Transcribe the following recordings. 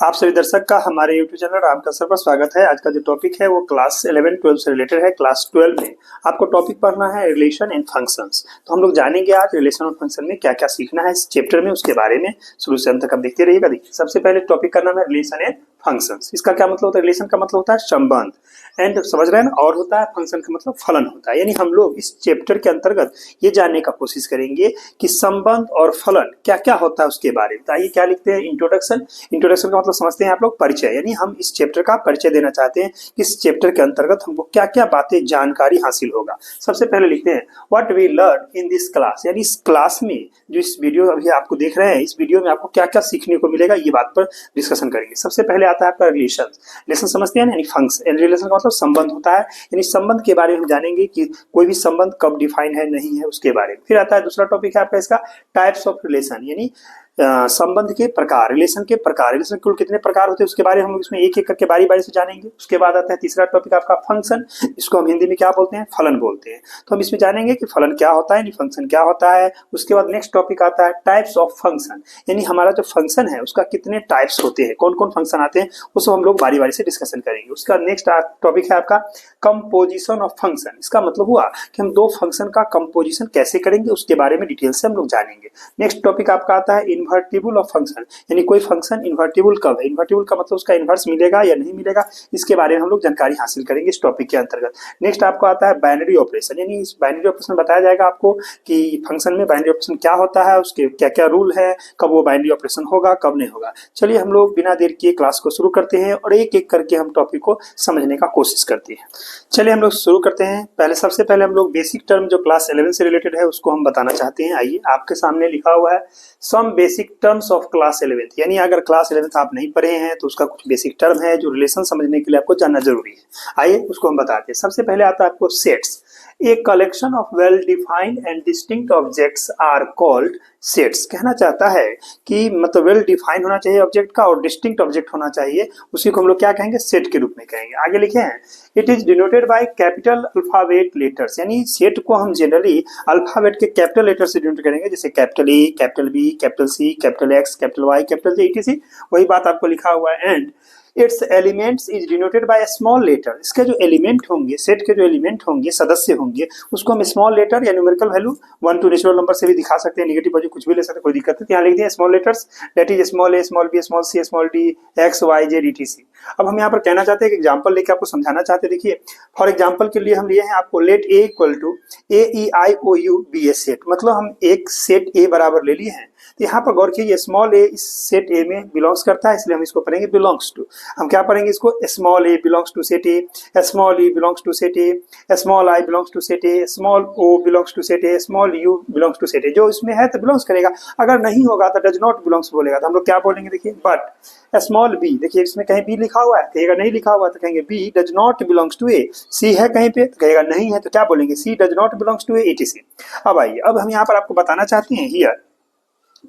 आप सभी दर्शक का हमारे YouTube चैनल राम का सर पर स्वागत है। आज का जो टॉपिक है वो क्लास 11-12 से रिलेटेड है। क्लास 12 में आपको टॉपिक पढ़ना है रिलेशन एंड फंक्शंस। तो हम लोग जानेंगे आज रिलेशन और फंक्शन में क्या क्या सीखना है इस चैप्टर में, उसके बारे में शुरू से अंत तक आप देखते रहिएगा। देखिए, सबसे पहले टॉपिक का नाम है रिलेशन एंड फंक्शंस। इसका क्या मतलब होता है? रिलेशन का मतलब होता है संबंध, एंड समझ रहे हैं ना, और होता है फंक्शन का मतलब फलन होता है। यानी हम लोग इस चैप्टर के अंतर्गत ये जानने का कोशिश करेंगे कि संबंध और फलन क्या क्या होता है उसके बारे में। तो आइए क्या लिखते हैं, इंट्रोडक्शन। इंट्रोडक्शन का मतलब समझते हैं आप लोग परिचय, यानी हम इस चैप्टर का परिचय देना चाहते हैं कि इस चैप्टर के अंतर्गत हमको क्या क्या बातें जानकारी हासिल होगा। सबसे पहले लिखते हैं what we learn in this class, यानी इस क्लास में जो इस वीडियो अभी आपको देख रहे हैं, इस वीडियो में आपको क्या क्या सीखने को मिलेगा, ये बात पर डिस्कशन करेंगे। सबसे पहले आता है आपका रिलेशन। रिलेशन समझते हैं ना, यानी फंक्शन। रिलेशन का मतलब संबंध होता है, यानी संबंध के बारे में हम जानेंगे कि कोई भी संबंध कब डिफाइन है नहीं है उसके बारे में। फिर आता है दूसरा टॉपिक है आपका इसका टाइप्स ऑफ रिलेशन, यानी संबंध के प्रकार, रिलेशन के प्रकार। रिलेशन कुल कितने प्रकार होते हैं उसके बारे में हम इसमें एक एक करके बारी बारी से जानेंगे। उसके बाद आता है तीसरा टॉपिक आपका फंक्शन, इसको हम हिंदी में क्या बोलते हैं, फलन बोलते हैं। तो हम इसमें जानेंगे कि फलन क्या होता है, फंक्शन क्या होता है। उसके बाद नेक्स्ट टॉपिक आता है टाइप्स ऑफ फंक्शन, यानी हमारा जो फंक्शन है उसका कितने टाइप्स होते हैं, कौन कौन फंक्शन आते हैं, उसको हम लोग बारी बारी से डिस्कशन करेंगे। उसका नेक्स्ट टॉपिक है आपका कंपोजिशन ऑफ फंक्शन। इसका मतलब हुआ कि हम दो फंक्शन का कंपोजिशन कैसे करेंगे उसके बारे में डिटेल से हम लोग जानेंगे। नेक्स्ट टॉपिक आपका आता है इन्वर्टिबल ऑफ फंक्शन, यानी कोई फंक्शन इन्वर्टिबल कब है, इन्वर्टिबल का मतलब उसका इन्वर्स मिलेगा या नहीं मिलेगा, इसके बारे में हम लोग जानकारी हासिल करेंगे इस टॉपिक के अंतर्गत। नेक्स्ट आपको आता है बाइनरी ऑपरेशन, यानी इस बाइनरी ऑपरेशन बताया जाएगा आपको कि फंक्शन में बाइनरी ऑपरेशन क्या होता है, उसके क्या क्या रूल है, कब वो बाइनरी ऑपरेशन होगा कब नहीं होगा। चलिए हम लोग बिना देर किए क्लास को शुरू करते हैं और एक एक करके हम टॉपिक को समझने का कोशिश करते हैं। चलिए हम लोग शुरू करते हैं। सबसे पहले हम लोग बेसिक टर्म जो क्लास 11 से रिलेटेड है उसको हम बताना चाहते हैं। आइए, आपके सामने लिखा हुआ है some basic terms of class 11, यानी अगर क्लास 11 आप नहीं पढ़े हैं तो उसका कुछ बेसिक टर्म है जो रिलेशन समझने के लिए आपको जानना जरूरी है। आइए उसको हम बताते हैं। सबसे पहले आता है आपको sets. A collection of well defined and distinct objects are called sets. कहना चाहता है कि मतलब वेल डिफाइंड होना चाहिए ऑब्जेक्ट का और डिस्टिंक्ट ऑब्जेक्ट होना चाहिए, उसी को हम लोग क्या कहेंगे, सेट के रूप में कहेंगे। आगे लिखे हैं it is denoted by capital alphabet letters, यानी सेट को हम जनरली अल्फाबेट के कैपिटल लेटर से डिनोट करेंगे, जैसे capital A, capital B, capital C, capital X, capital Y, capital J, etc। वही बात आपको लिखा हुआ है। And its elements is denoted by small letter. इसके जो एलिमेंट होंगे, सेट के जो एलिमेंट होंगे, सदस्य होंगे, उसको हम स्मॉल लेटर या numerical value 1 two natural number से भी दिखा सकते हैं, नेगेटिव वैल्यू कुछ भी ले सकते हैं, कोई दिक्कत नहीं। यहाँ लिख दिया small letters, that is small A, small B, small C, small D, X Y Z etc। अब हम यहाँ पर कहना चाहते हैं, एग्जाम्पल लेके आपको समझाना चाहते हैं। देखिए फॉर एग्जाम्पल के लिए हम लिए हैं आपको let A equal to A E I O U be a set, मतलब हम एक सेट ए बराबर ले लिए हैं। तो यहाँ पर गौर कीजिए स्मॉल ए इस सेट ए में बिलोंग्स करता है, इसलिए हम इसको पढ़ेंगे बिलोंग्स टू। हम क्या पढ़ेंगे इसको, small A belongs to set A, small E belongs to set A, small I belongs to set A, small O belongs to set A, small U belongs to set A. जो इसमें है तो belongs करेगा, अगर नहीं होगा तो does not belongs बोलेगा। तो हम लोग क्या बोलेंगे, देखिए बट स्मॉल बी, देखिए इसमें कहीं बी लिखा हुआ है, कहेगा नहीं लिखा हुआ तो कहेंगे B does not belongs to A. C है कहीं पे तो कहेगा नहीं है, तो क्या बोलेंगे, C does not belongs to A etc। अब आइए, अब हम यहाँ पर आपको बताना चाहते हैं हियर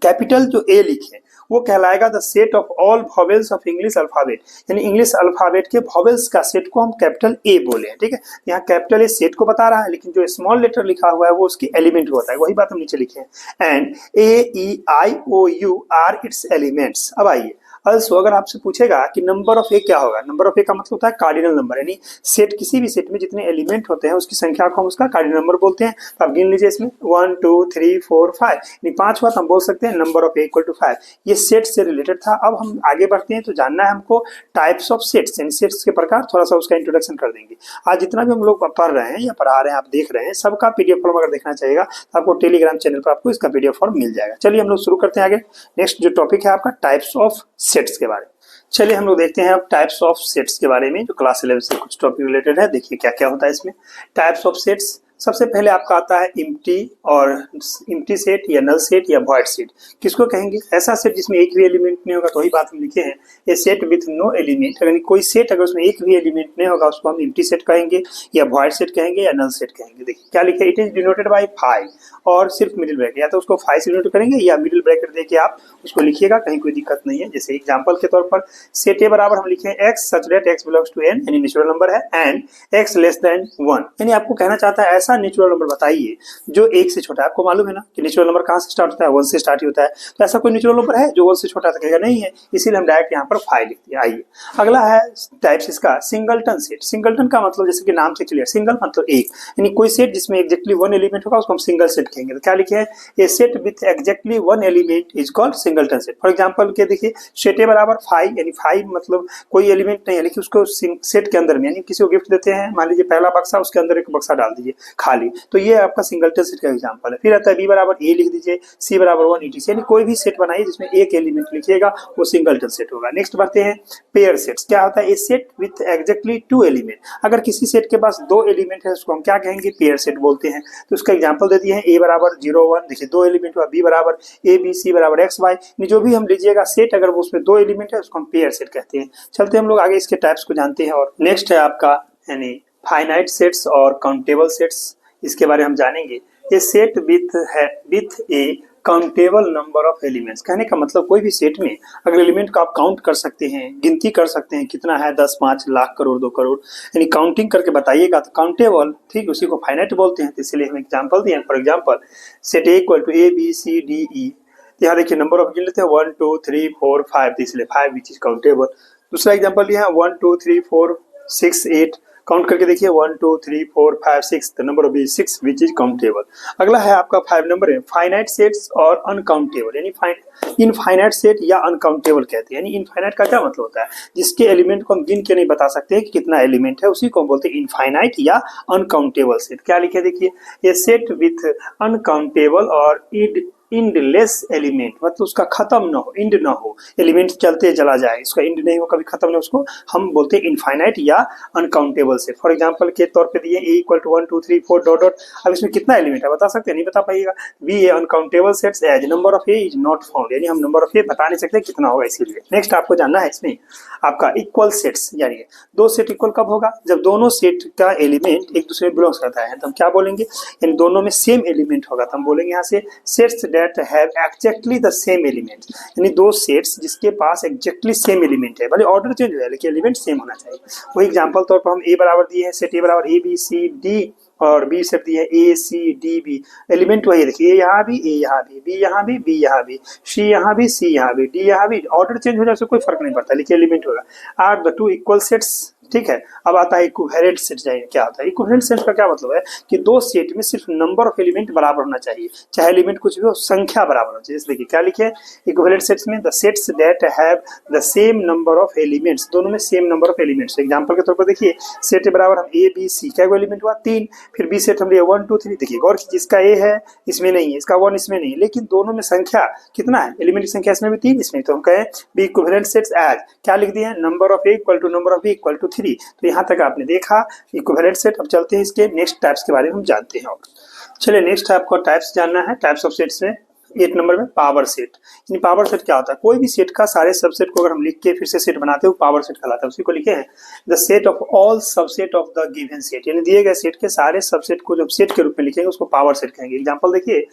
कैपिटल जो ए लिखे वो कहलाएगा the set of all vowels of English alphabet, यानी इंग्लिश अल्फाबेट के वॉवेल्स का सेट को हम कैपिटल ए बोले हैं। ठीक है, यहाँ कैपिटल ए सेट को बता रहा है, लेकिन जो स्मॉल लेटर लिखा हुआ है वो उसकी एलिमेंट होता है, वही बात हम नीचे लिखे हैं। And A E I O U are its elements. अब आइए अल्सो अगर आपसे पूछेगा कि नंबर ऑफ ए क्या होगा, नंबर ऑफ ए का मतलब होता है कार्डिनल नंबर, यानी सेट किसी भी सेट में जितने एलिमेंट होते हैं उसकी संख्या को हम उसका कार्डिनल नंबर बोलते हैं। तो आप गिन लीजिए इसमें 1 2 3 4 5, यानी 5 हुआ तो हम बोल सकते हैं number of A equal to 5। ये सेट से रिलेटेड था। अब हम आगे बढ़ते हैं तो जानना है हमको टाइप्स ऑफ सेट्स, यानी सेट्स के प्रकार, थोड़ा सा उसका इंट्रोडक्शन कर देंगे। आज जितना भी हम लोग पढ़ रहे हैं या पढ़ा रहे हैं, आप देख रहे हैं, सबका पीडीएफ फॉर्म अगर देखना चाहिएगा तो आपको टेलीग्राम चैनल पर आपको इसका पीडीएफ फॉर्म मिल जाएगा। चलिए हम लोग शुरू करते हैं आगे। नेक्स्ट जो टॉपिक है आपका टाइप्स ऑफ सेट्स के बारे में। चलिए हम लोग देखते हैं अब टाइप्स ऑफ सेट्स के बारे में, जो क्लास 11 से कुछ टॉपिक रिलेटेड है। देखिए क्या क्या होता है इसमें टाइप्स ऑफ सेट्स। सबसे पहले आपका आता है इम्प्टी और इम्प्टी सेट या नल सेट या वॉइड सेट। किसको कहेंगे, ऐसा सेट जिसमें एक भी एलिमेंट नहीं होगा, तो वही बात हम लिखे हैं ये सेट विथ नो एलिमेंट। अगर कोई सेट अगर उसमें एक भी एलिमेंट नहीं होगा उसको हम इम्प्टी सेट कहेंगे या वॉइड सेट कहेंगे या नल सेट कहेंगे। देखिए क्या लिखे, इट इज डिनोटेड बाय 5 और सिर्फ मिडिल ब्रैकेट, या तो उसको 5 से डिनोट करेंगे या मिडिल ब्रैकेट देके आप उसको लिखिएगा, कहीं कोई दिक्कत नहीं है। जैसे एग्जाम्पल के तौर पर सेट ए बराबर हम लिखे X such that X belongs to N, यानी नेचुरल नंबर है, एंड एक्स लेस देन 1, यानी आपको कहना चाहता है ऐसा ऐसा नेचुरल नंबर बताइए जो 1 से छोटा है। आपको मालूम है ना कि नेचुरल नंबर कहाँ से स्टार्ट होता है, 1 से स्टार्ट ही होता है। तो ऐसा कोई नेचुरल नंबर है जो 1 से छोटा था, नहीं है, इसीलिए हम डायरेक्ट यहाँ पर 5 लिख दिया। आइए अगला है टाइप्स इसका सिंगलटन सेट। सिंगलटन का मतलब जैसे कि नाम से क्लियर, सिंगल मतलब एक, यानी कोई सेट जिसमें एग्जैक्टली 1 एलिमेंट होगा उसको हम सिंगल सेट कहेंगे। तो क्या लिखे हैं, a set with exactly 1 element is called singleton set. For example के देखिए, सेट ए बराबर 5, यानी 5 मतलब कोई एलिमेंट नहीं है लेकिन उसको सेट के अंदर में, यानी किसी को गिफ्ट देते हैं, मान लीजिए पहला बक्सा, उसके अंदर एक बक्सा डाल दीजिए खाली, तो ये आपका सिंगलटन सेट का एग्जांपल है। फिर आता है बी बराबर ए लिख दीजिए, सी बराबर 1 etc, यानी कोई भी सेट बनाइए जिसमें एक एलिमेंट लिखिएगा वो सिंगलटन सेट होगा। नेक्स्ट बढ़ते हैं पेयर सेट्स। क्या होता है, ए सेट विथ एग्जैक्टली 2 एलिमेंट। अगर किसी सेट के पास 2 एलिमेंट है उसको हम क्या कहेंगे, पेयर सेट बोलते हैं। तो उसका एग्जांपल दे दिए हैं, ए बराबर 0 1, देखिए 2 एलिमेंट हुआ, बी बराबर ए बी, सी बराबर एक्स वाई, जो भी हम लीजिएगा सेट अगर वो उसमें 2 एलिमेंट है उसको हम पेयर सेट कहते हैं। चलते हम लोग आगे इसके टाइप्स को जानते हैं। और नेक्स्ट है आपका यानी फाइनाइट सेट्स और काउंटेबल सेट्स, इसके बारे में हम जानेंगे। ये set with A countable number of elements, कहने का मतलब कोई भी सेट में अगर एलिमेंट को आप काउंट कर सकते हैं, गिनती कर सकते हैं कितना है, 10 5 लाख करोड़ 2 करोड़, यानी काउंटिंग करके बताइएगा तो काउंटेबल, ठीक, उसी को फाइनाइट बोलते हैं। तो इसलिए हम एग्जांपल दिए, for example set A equal to A B C D E, यहाँ देखिए नंबर ऑफ गिन लेते हैं 1 2 3 4 5, इसलिए 5 विच इज काउंटेबल। दूसरा एग्जांपल लिया 1 2 3 4 6 8, काउंट करके देखिए 1 2 3 4 5 6, the number of 6 which is countable. अगला है आपका 5 नंबर है फाइनाइट सेट्स और अनकाउंटेबल, यानी इनफाइनाइट सेट या अनकाउंटेबल कहते हैं। यानी इनफाइनाइट का क्या मतलब होता है, जिसके एलिमेंट को हम गिन के नहीं बता सकते कि कितना एलिमेंट है, उसी को हम बोलते हैं इनफाइनाइट या अनकाउंटेबल सेट। क्या लिखे देखिए, ये सेट विथ अनकाउंटेबल और इंडलेस एलिमेंट, मतलब उसका खत्म ना हो, इंड ना हो, एलिमेंट चलते चला जाए, इसका इंड नहीं हो, कभी खत्म नहीं हो, उसको हम बोलते हैं इनफाइनाइट या अनकाउंटेबल सेट। फॉर एग्जांपल के तौर पे दिए ए इक्वल टू 1 2 3 4 डॉट डॉट, अब इसमें कितना एलिमेंट है बता सकते हैं, नहीं बता पाइएगा। B a uncountable sets as number of A is not found, यानी हम नंबर ऑफ ए बता नहीं सकते कितना होगा, इसीलिए। नेक्स्ट आपको जानना है इसमें आपका इक्वल सेट्स, यानी 2 सेट इक्वल कब होगा, जब दोनों सेट का एलिमेंट एक दूसरे में बिलोंग करता है, तो हम क्या बोलेंगे, यानी दोनों में सेम एलिमेंट होगा, तो हम बोलेंगे यहाँ से sets have exactly the same element, यानी 2 सेट्स जिसके पास एक्जैक्टली सेम एलिमेंट है, भले ऑर्डर चेंज हो जाए लेकिन एलिमेंट सेम होना चाहिए। वही एग्जांपल तौर पर हम ए बराबर दिए हैं, सेट ए बराबर ए बी सी डी, और बी सेट दिए ए सी डी बी, एलिमेंट वही देखिए, ए यहाँ भी, ए यहाँ भी, बी यहाँ भी, बी यहाँ भी, सी यहाँ भी, सी यहाँ भी, डी यहाँ भी, ऑर्डर चेंज हो जाए उससे कोई फर्क नहीं पड़ता, लेकिन एलिमेंट होगा। आर द 2 इक्वल सेट्स, ठीक है। अब आता है इक्विवेलेंट सेट, जाइए क्या होता है। इक्विवेलेंट सेट का क्या मतलब है कि 2 सेट में सिर्फ नंबर ऑफ एलिमेंट बराबर होना चाहिए, चाहे एलिमेंट कुछ भी हो, संख्या बराबर होना चाहिए। देखिए क्या लिखे इक्विवेलेंट सेट्स में, the sets that have the same number of elements, दोनों में same number of elements. Example के तौर पर देखिए सेट बराबर हम ए बी सी, क्या एलिमेंट हुआ 3, फिर बी सेट हम लिए 1 2 3, देखिए गौर कीजिए इसका ए है इसमें नहीं है, इसका 1 इसमें नहीं है, लेकिन दोनों में संख्या कितना है, एलिमेंट की संख्या इसमें भी 3 इसमें, तो हम कहें बी इक्विवेलेंट सेट्स एज, क्या लिख दिए, number of A equal to number of B equal to 3। तो यहाँ तक आपने देखा इक्विवेलेंट सेट। अब चलते हैं इसके नेक्स्ट टाइप्स के बारे में हम जानते हैं। और चलिए नेक्स्ट आपको टाइप्स जानना है, टाइप्स ऑफ सेट्स में 8 नंबर में पावर सेट। यानी पावर सेट क्या होता है, कोई भी सेट का सारे सबसेट को अगर हम लिख के फिर से सेट बनाते हैं पावर सेट कहलाता है। उसी को लिखे हैं the set of all subset of the given set, यानी दिए गए सेट के सारे सबसेट को जब सेट के रूप में लिखेंगे उसको पावर सेट कहेंगे। एग्जांपल देखिए,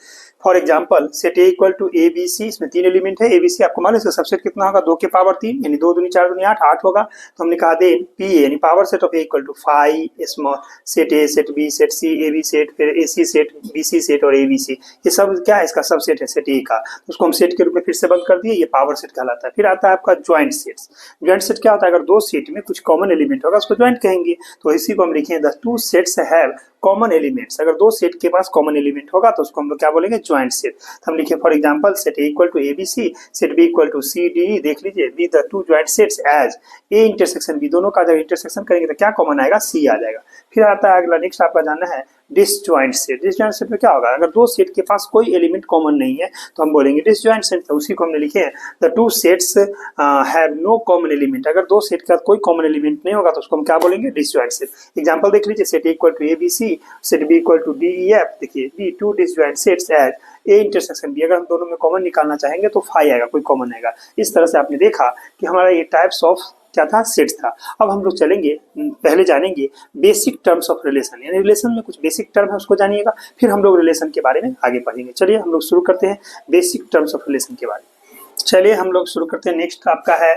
for example set A equal to A B C, इसमें 3 एलिमेंट है, ए बी सी, आपको मालूम है इसका सबसेट कितना होगा, 2 के पावर 3, यानी 2 दूनी 4 दूनी 8, 8 होगा। तो हमने कहा देन पी ए यानी power set of A equal to 5 small set A set B set C A B set, फिर A C set B C set और ए बी सी, ये सब क्या है, इसका सबसेट है सेट ए का, उसको हम सेट के रूप में फिर से बंद कर दिए, ये पावर सेट कहलाता है। फिर आता है आपका ज्वाइंट सेट्स। ज्वाइंट सेट क्या होता है, अगर 2 सेट में कुछ कॉमन एलिमेंट होगा उसको ज्वाइंट कहेंगे। तो इसी को हम लिखें the 2 sets have common elements, अगर 2 सेट के पास कॉमन एलिमेंट होगा तो उसको हम लोग क्या बोलेंगे, ज्वाइंट सेट। हम लिखे for example set A equal to A B C, set B equal to C D, देख लीजिए B the 2 joint sets as A intersection B, दोनों का जब इंटरसेक्शन करेंगे तो क्या कॉमन आएगा, सी आ जाएगा। फिर आता है अगला नेक्स्ट आपका जानना है डिसजॉइंट सेट। डिसजॉइंट सेट में क्या होगा, अगर 2 सेट के पास कोई एलिमेंट कॉमन नहीं है तो हम बोलेंगे डिसजॉइंट सेट। तो उसी को हमने लिखे हैं the 2 sets have no common element, अगर 2 सेट का कोई कॉमन एलिमेंट नहीं होगा तो उसको हम क्या बोलेंगे, डिसजॉइंट सेट। एग्जांपल देख लीजिए set A equal to A B C, set B equal to d e f, देखिए be 2 disjoint sets as A intersection B, अगर हम दोनों में कॉमन निकालना चाहेंगे तो 5 आएगा, कोई कॉमन आएगा। इस तरह से आपने देखा कि हमारा ये टाइप्स ऑफ क्या था, सेट्स था। अब हम लोग चलेंगे, पहले जानेंगे बेसिक टर्म्स ऑफ रिलेशन, यानी रिलेशन में कुछ बेसिक टर्म है उसको जानिएगा, फिर हम लोग रिलेशन के बारे में आगे पढ़ेंगे। चलिए हम लोग शुरू करते हैं बेसिक टर्म्स ऑफ रिलेशन के बारे में। चलिए हम लोग शुरू करते हैं। नेक्स्ट आपका है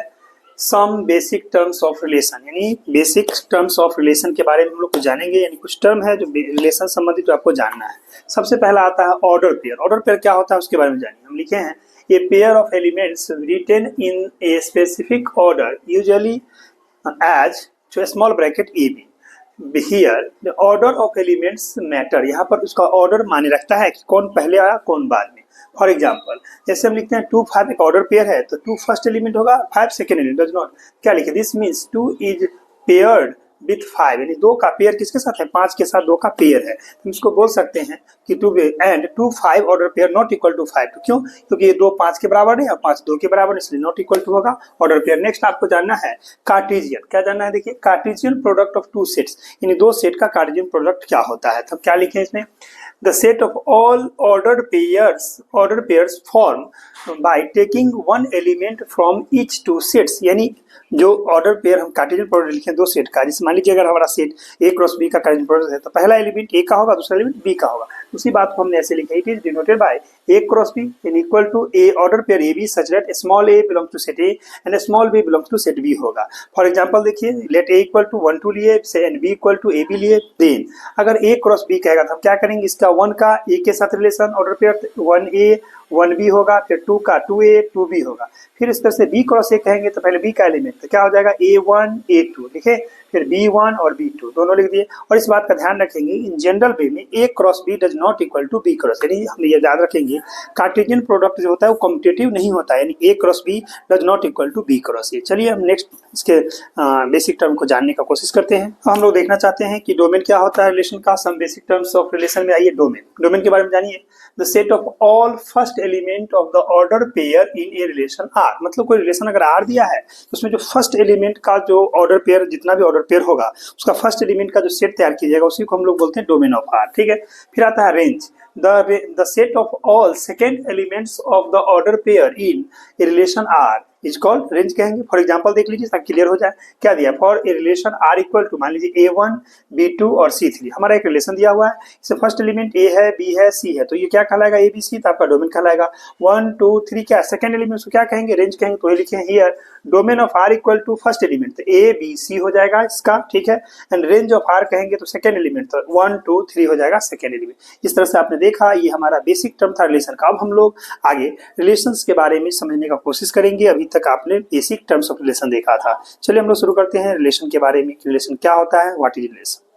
some basic terms of relation, यानी बेसिक टर्म्स ऑफ रिलेशन के बारे में हम लोग को जानेंगे, यानी कुछ टर्म है जो रिलेशन संबंधित जो आपको जानना है। सबसे पहला आता है ऑर्डर पेयर। ऑर्डर पेयर क्या होता है उसके बारे में जानिए। हम लिखे हैं a pair of elements written in a specific order usually as जो small bracket a b. Here the order of elements matter, यहाँ पर उसका ऑर्डर माने रखता है कि कौन पहले आया कौन बाद में। फॉर एग्जाम्पल जैसे हम लिखते हैं 2 5 एक ऑर्डर पेयर है तो 2 फर्स्ट एलिमेंट होगा 5 सेकेंड एलिमेंट। डज नॉट क्या लिखे, this means 2 is paired with 5, यानी 2 का पेयर किसके साथ है, 5 के साथ 2 का पेयर है। हम इसको बोल सकते हैं कि 2 and 2 5 order pair not equal to 5। क्यों, क्योंकि ये 2 5 के बराबर है और 5 2 के बराबर है, इसलिए नॉट इक्वल टू होगा ऑर्डर पेयर। नेक्स्ट आपको जानना है कार्टेशियन। क्या जानना है, देखिए कार्टेशियन प्रोडक्ट ऑफ 2 सेट्स, यानी 2 सेट का कार्टेशियन प्रोडक्ट क्या होता है। तो क्या लिखे इसमें, the set of all ordered pairs form by taking one element from each 2 sets, यानी जो ऑर्डर पेयर हम कार्टेशियन प्रोडक्ट लिखे 2 सेट का, जैसे मान लीजिए अगर हमारा सेट ए क्रॉस बी का कार्टेशियन प्रोडक्ट है तो पहला एलिमेंट ए का होगा दूसरा एलिमेंट बी का होगा। उसी बात को हमने ऐसे लिखा, it is denoted by A cross B in equal to A order pair A B such that small A belongs to set A and small B belongs to set B होगा। For example देखिए, let A equal to 1 2 लिए and B equal to A B लिए, then अगर A cross B कहेगा तो हम क्या करेंगे, इसका 1 का ए के साथ relation order pair 1a 1b होगा, फिर 2 का 2a 2b होगा। फिर इस तरह से b क्रॉस ए कहेंगे तो पहले b का एलिमेंट तो क्या हो जाएगा a1 a2 लिखे, फिर b1 और b2 दोनों लिख दिए। और इस बात का ध्यान रखेंगे इन जनरल वे में a cross b does not equal to b cross, यानी हम ये याद रखेंगे कार्टेशियन प्रोडक्ट जो होता है वो कॉम्पिटिटिव नहीं होता है, यानी a cross b does not equal to b cross a। चलिए हम नेक्स्ट इसके बेसिक टर्म को जानने का कोशिश करते हैं। हम लोग देखना चाहते हैं कि डोमेन क्या होता है रिलेशन का। Some basic terms of relation में आइए डोमेन के बारे में जानिए। The set of all first element of the order pair in a relation R, मतलब कोई रिलेशन अगर आर दिया है तो उसमें जो फर्स्ट एलिमेंट का जो ऑर्डर पेयर जितना भी ऑर्डर पेयर होगा उसका फर्स्ट एलिमेंट का जो सेट तैयार किया जाएगा उसी को हम लोग बोलते हैं डोमेन ऑफ आर। ठीक है, फिर आता है range, the set of all second elements of the order pair in a relation R is called range कहेंगे। फॉर एग्जांपल देख लीजिए ताकि क्लियर हो जाए। क्या दिया, for a relation R equal to मान लीजिए a1 b2 और c3, हमारा एक रिलेशन दिया हुआ है, इससे फर्स्ट एलिमेंट a है b है c है, तो ये क्या कहलाएगा a b c, तो आपका डोमेन कहलाएगा। 1 2 3 क्या सेकंड एलिमेंट उसको क्या कहेंगे, रेंज कहेंगे। तो ये लिखे here domain of R equal to first element तो a b c हो जाएगा इसका, ठीक है। एंड रेंज ऑफ आर कहेंगे तो सेकंड एलिमेंट तो 1 2 3 हो जाएगा सेकंड एलिमेंट। इस तरह से आपने देखा ये हमारा बेसिक टर्म था रिलेशन का। अब हम लोग आगे रिलेशंस के बारे में समझने का कोशिश करेंगे। अभी तक आपने बेसिक टर्म्स ऑफ रिलेशन देखा था। चलिए हम लोग शुरू करते हैं रिलेशन के बारे में, रिलेशन क्या होता है, व्हाट इज रिलेशन।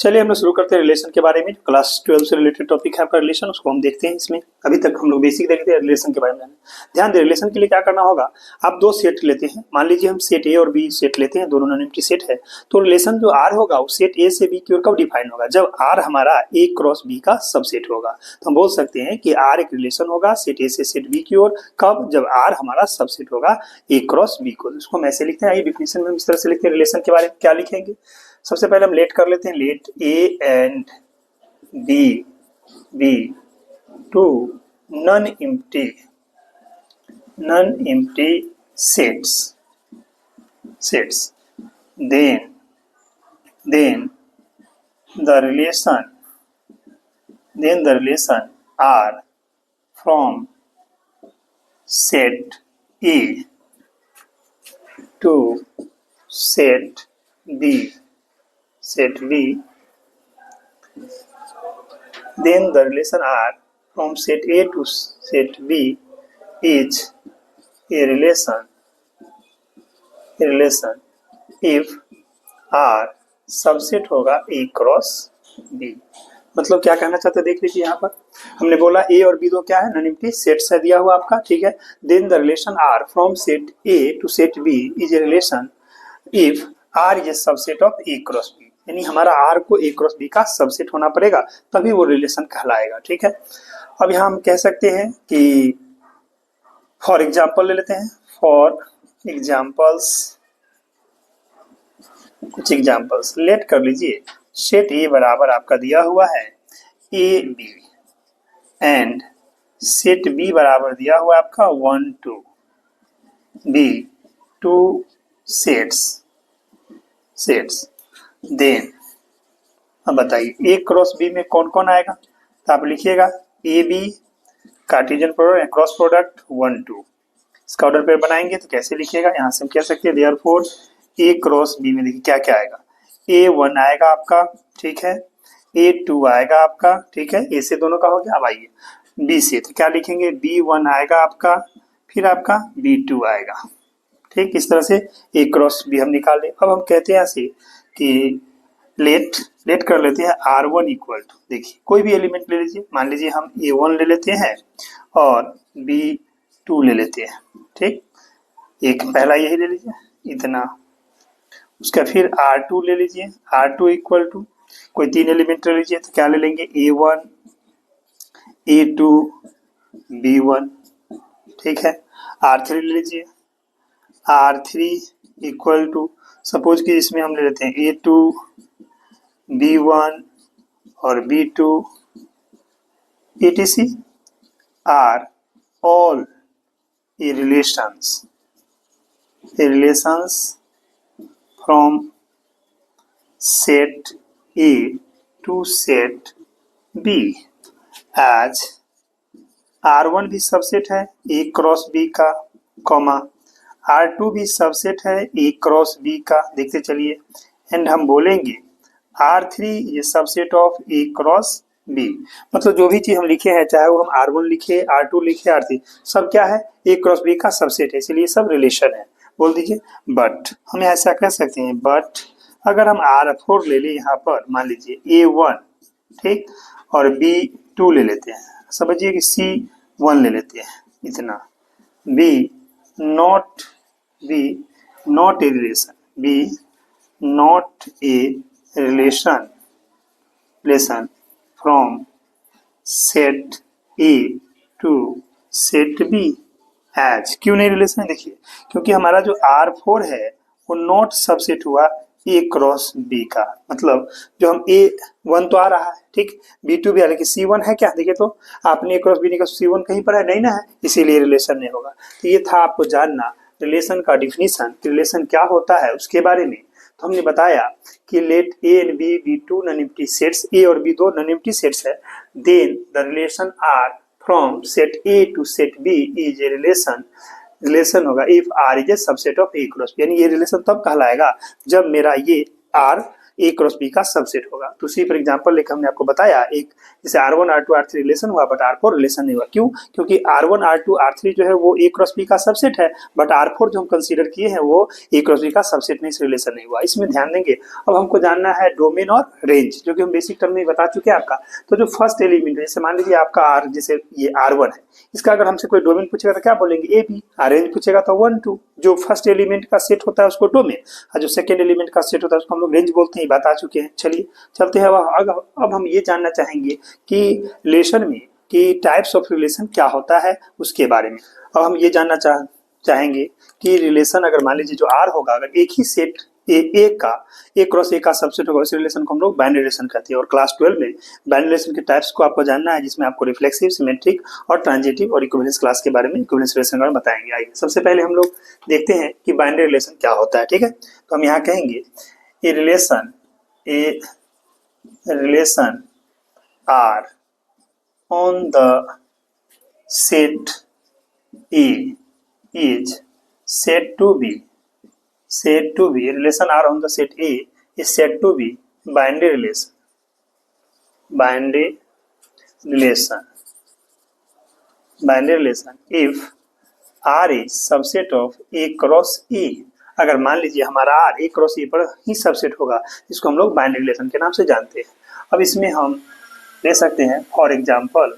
चलिए हम लोग शुरू करते हैं रिलेशन के बारे में। क्लास 12 से रिलेटेड टॉपिक है आपका रिलेशन, उसको हम देखते हैं। इसमें अभी तक हम लोग बेसिक देखते हैं रिलेशन के बारे में। ध्यान दें, रिलेशन के लिए क्या करना होगा, आप 2 सेट लेते हैं, मान लीजिए हम सेट ए और बी सेट लेते हैं, दोनों नॉन एम्प्टी सेट है। तो रिलेशन जो आर होगा वो सेट ए से बी की ओर कब डिफाइन होगा, जब आर हमारा ए क्रॉस बी का सबसेट होगा। तो हम बोल सकते हैं कि आर एक रिलेशन होगा सेट ए से सेट बी की ओर, कब, जब आर हमारा सबसेट होगा ए क्रॉस बी को। इसको हम ऐसे लिखते हैं, आइए डिफिनेशन में हम इस तरह से लिखते हैं। रिलेशन के बारे में क्या लिखेंगे, सबसे पहले हम लेट कर लेते हैं, let A and B two non empty sets then the relation R from set A to set B, then the relation R from set A to set B is a relation if R subset होगा A cross B। मतलब क्या कहना चाहते हैं देख लीजिए, यहाँ पर हमने बोला A और B दो क्या है, नॉन एम्प्टी सेट्स है दिया हुआ आपका, ठीक है। Then the relation R from set A to set B is a relation if R is a subset of A cross B, यानी हमारा R को A क्रॉस B का सबसेट होना पड़ेगा तभी वो रिलेशन कहलाएगा, ठीक है। अब यहाँ हम कह सकते हैं कि फॉर एग्जाम्पल ले लेते हैं, फॉर कुछ एग्जाम्पल्स लेट कर लीजिए। सेट ए बराबर आपका दिया हुआ है A B and set B बराबर दिया हुआ है आपका 1 2 बी, 2 सेट्स। देन अब बताइए ए क्रॉस बी में कौन कौन आएगा, तो आप लिखिएगा A B Cartesian product cross product 1 2, इसका ऑर्डर पेयर बनाएंगे तो कैसे लिखिएगा, यहाँ से हम कह सकते हैं देयरफॉर ए क्रॉस बी में देखिए क्या क्या आएगा, A1 आएगा आपका, ठीक है, A2 आएगा आपका, ठीक है, ए से दोनों का हो गया। अब आइए बी से, तो क्या लिखेंगे, B1 आएगा आपका, फिर आपका B2 आएगा, ठीक। इस तरह से ए क्रॉस बी हम निकाल लें। अब हम कहते हैं ऐसे कि लेट कर लेते हैं R1 इक्वल टू, देखिए कोई भी एलिमेंट ले लीजिए, मान लीजिए हम A1 ले लेते हैं और B2 ले लेते हैं, ठीक, एक पहला यही ले लीजिए इतना, उसका फिर R2 ले लीजिए, R2 इक्वल टू कोई 3 एलिमेंट ले लीजिए, तो क्या ले लेंगे, A1 A2 B1, ठीक है। R3 ले लीजिए, R3 इक्वल टू सपोज कि इसमें हम ले लेते हैं A2 B1 और B2 etc are all a relations from set A to set B as R1 भी सबसेट है A क्रॉस B का, कॉमा R2 भी सबसेट है A क्रॉस B का, देखते चलिए, एंड हम बोलेंगे R3 ये subset of A cross B, मतलब जो भी चीज हम लिखे हैं, चाहे वो हम R1 लिखे, R2 लिखे, R3, सब क्या है, A क्रॉस B का सबसेट है, इसलिए सब रिलेशन है। बोल दीजिए बट, हम ऐसा कह सकते हैं बट अगर हम R4 ले लें यहाँ पर, मान लीजिए A1, ठीक, और B2 ले लेते हैं, समझिए कि C1 ले लेते हैं इतना, B not a relation, B not a relation from set A to set B as, क्यों नहीं रिलेशन, देखिए क्योंकि हमारा जो R4 है वो नॉट सबसेट हुआ A क्रॉस B का, मतलब जो हम A1 तो आ रहा है, ठीक, B2 भी आ, लेकिन C1 है क्या, देखिए तो आपने A क्रॉस B निकाला, C1 कहीं पर है नहीं ना है, इसीलिए रिलेशन नहीं होगा। तो ये था आपको जानना रिलेशन का डिफिनीशन, रिलेशन क्या होता है उसके बारे में। तो हमने बताया कि let A and B be two non empty sets, A और B दो नॉन एम्प्टी सेट्स है, then the relation R from set A to set B is a relation होगा if R is a subset of A cross B, यानी ये relation तब कहलाएगा जब मेरा ये R A क्रॉस B का सबसेट होगा। तो उसी फॉर एग्जांपल लेकर हमने आपको बताया, एक जैसे R1 R2 R3 रिलेशन हुआ बट R4 रिलेशन नहीं हुआ, क्यों, क्योंकि R1 R2 R3 जो है वो A क्रॉस B का सबसेट है, बट R4 जो हम कंसीडर किए हैं वो A क्रॉस B का सबसेट नहीं, रिलेशन नहीं हुआ। इसमें ध्यान देंगे। अब हमको जानना है डोमेन और रेंज, जो कि हम बेसिक टर्म में बता चुके हैं आपका। तो जो फर्स्ट एलिमेंट है, जैसे मान लीजिए आपका R, जैसे ये R1 है, इसका अगर हमसे कोई डोमेन पूछेगा तो क्या बोलेंगे, A B, रेंज पूछेगा तो 1 2, जो फर्स्ट एलिमेंट का सेट होता है उसको डोमेन, और जो सेकंड एलिमेंट का सेट होता है उसको हम लोग रेंज बोलते हैं, बात आ चुके हैं। चलिए चलते हैं। अब हम ये जानना चाहेंगे कि रिलेशन में कि टाइप्स ऑफ रिलेशन क्या होता है उसके बारे में। अब हम ये जानना चाहेंगे कि रिलेशन अगर मान लीजिए जो R होगा, अगर एक ही सेट ए क्रॉस ए का सबसेट होगा, उस रिलेशन को हम लोग बाइनरी रिलेशन कहते हैं। और क्लास 12 में बाइनरी रिलेशन के टाइप्स को आपको जानना है, जिसमें आपको रिफ्लेक्सिव, सिमेट्रिक और ट्रांजिटिव और इक्विवेलेंस क्लास के बारे में, इक्विवेलेंस रिलेशन के बारे में बताएंगे। आइए सबसे पहले हम लोग देखते हैं कि बाइनरी रिलेशन क्या होता है, ठीक है। तो हम यहाँ कहेंगे a relation R on the set A is said to be relation R on the set A is said to be binary relation if R is subset of A cross E। अगर मान लीजिए हमारा R A cross E पर ही subset होगा, इसको हम लोग binary relation के नाम से जानते हैं। अब इसमें हम ले सकते हैं फॉर एग्जाम्पल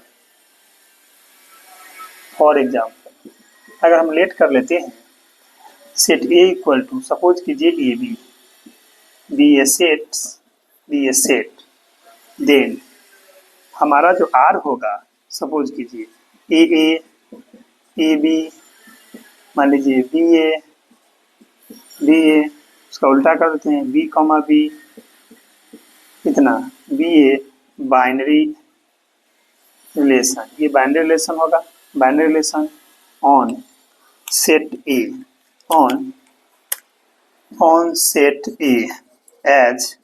अगर हम लेट कर लेते हैं set A equal to, suppose कीजिए A be a set, then हमारा जो R होगा, सपोज कीजिए ए बी, मान लीजिए बी ए, उसका उल्टा कर देते हैं बी कॉमा बी, इतना बी ए बाइनरी रिलेशन, ये बाइनरी रिलेशन होगा, binary relation on set A on set A as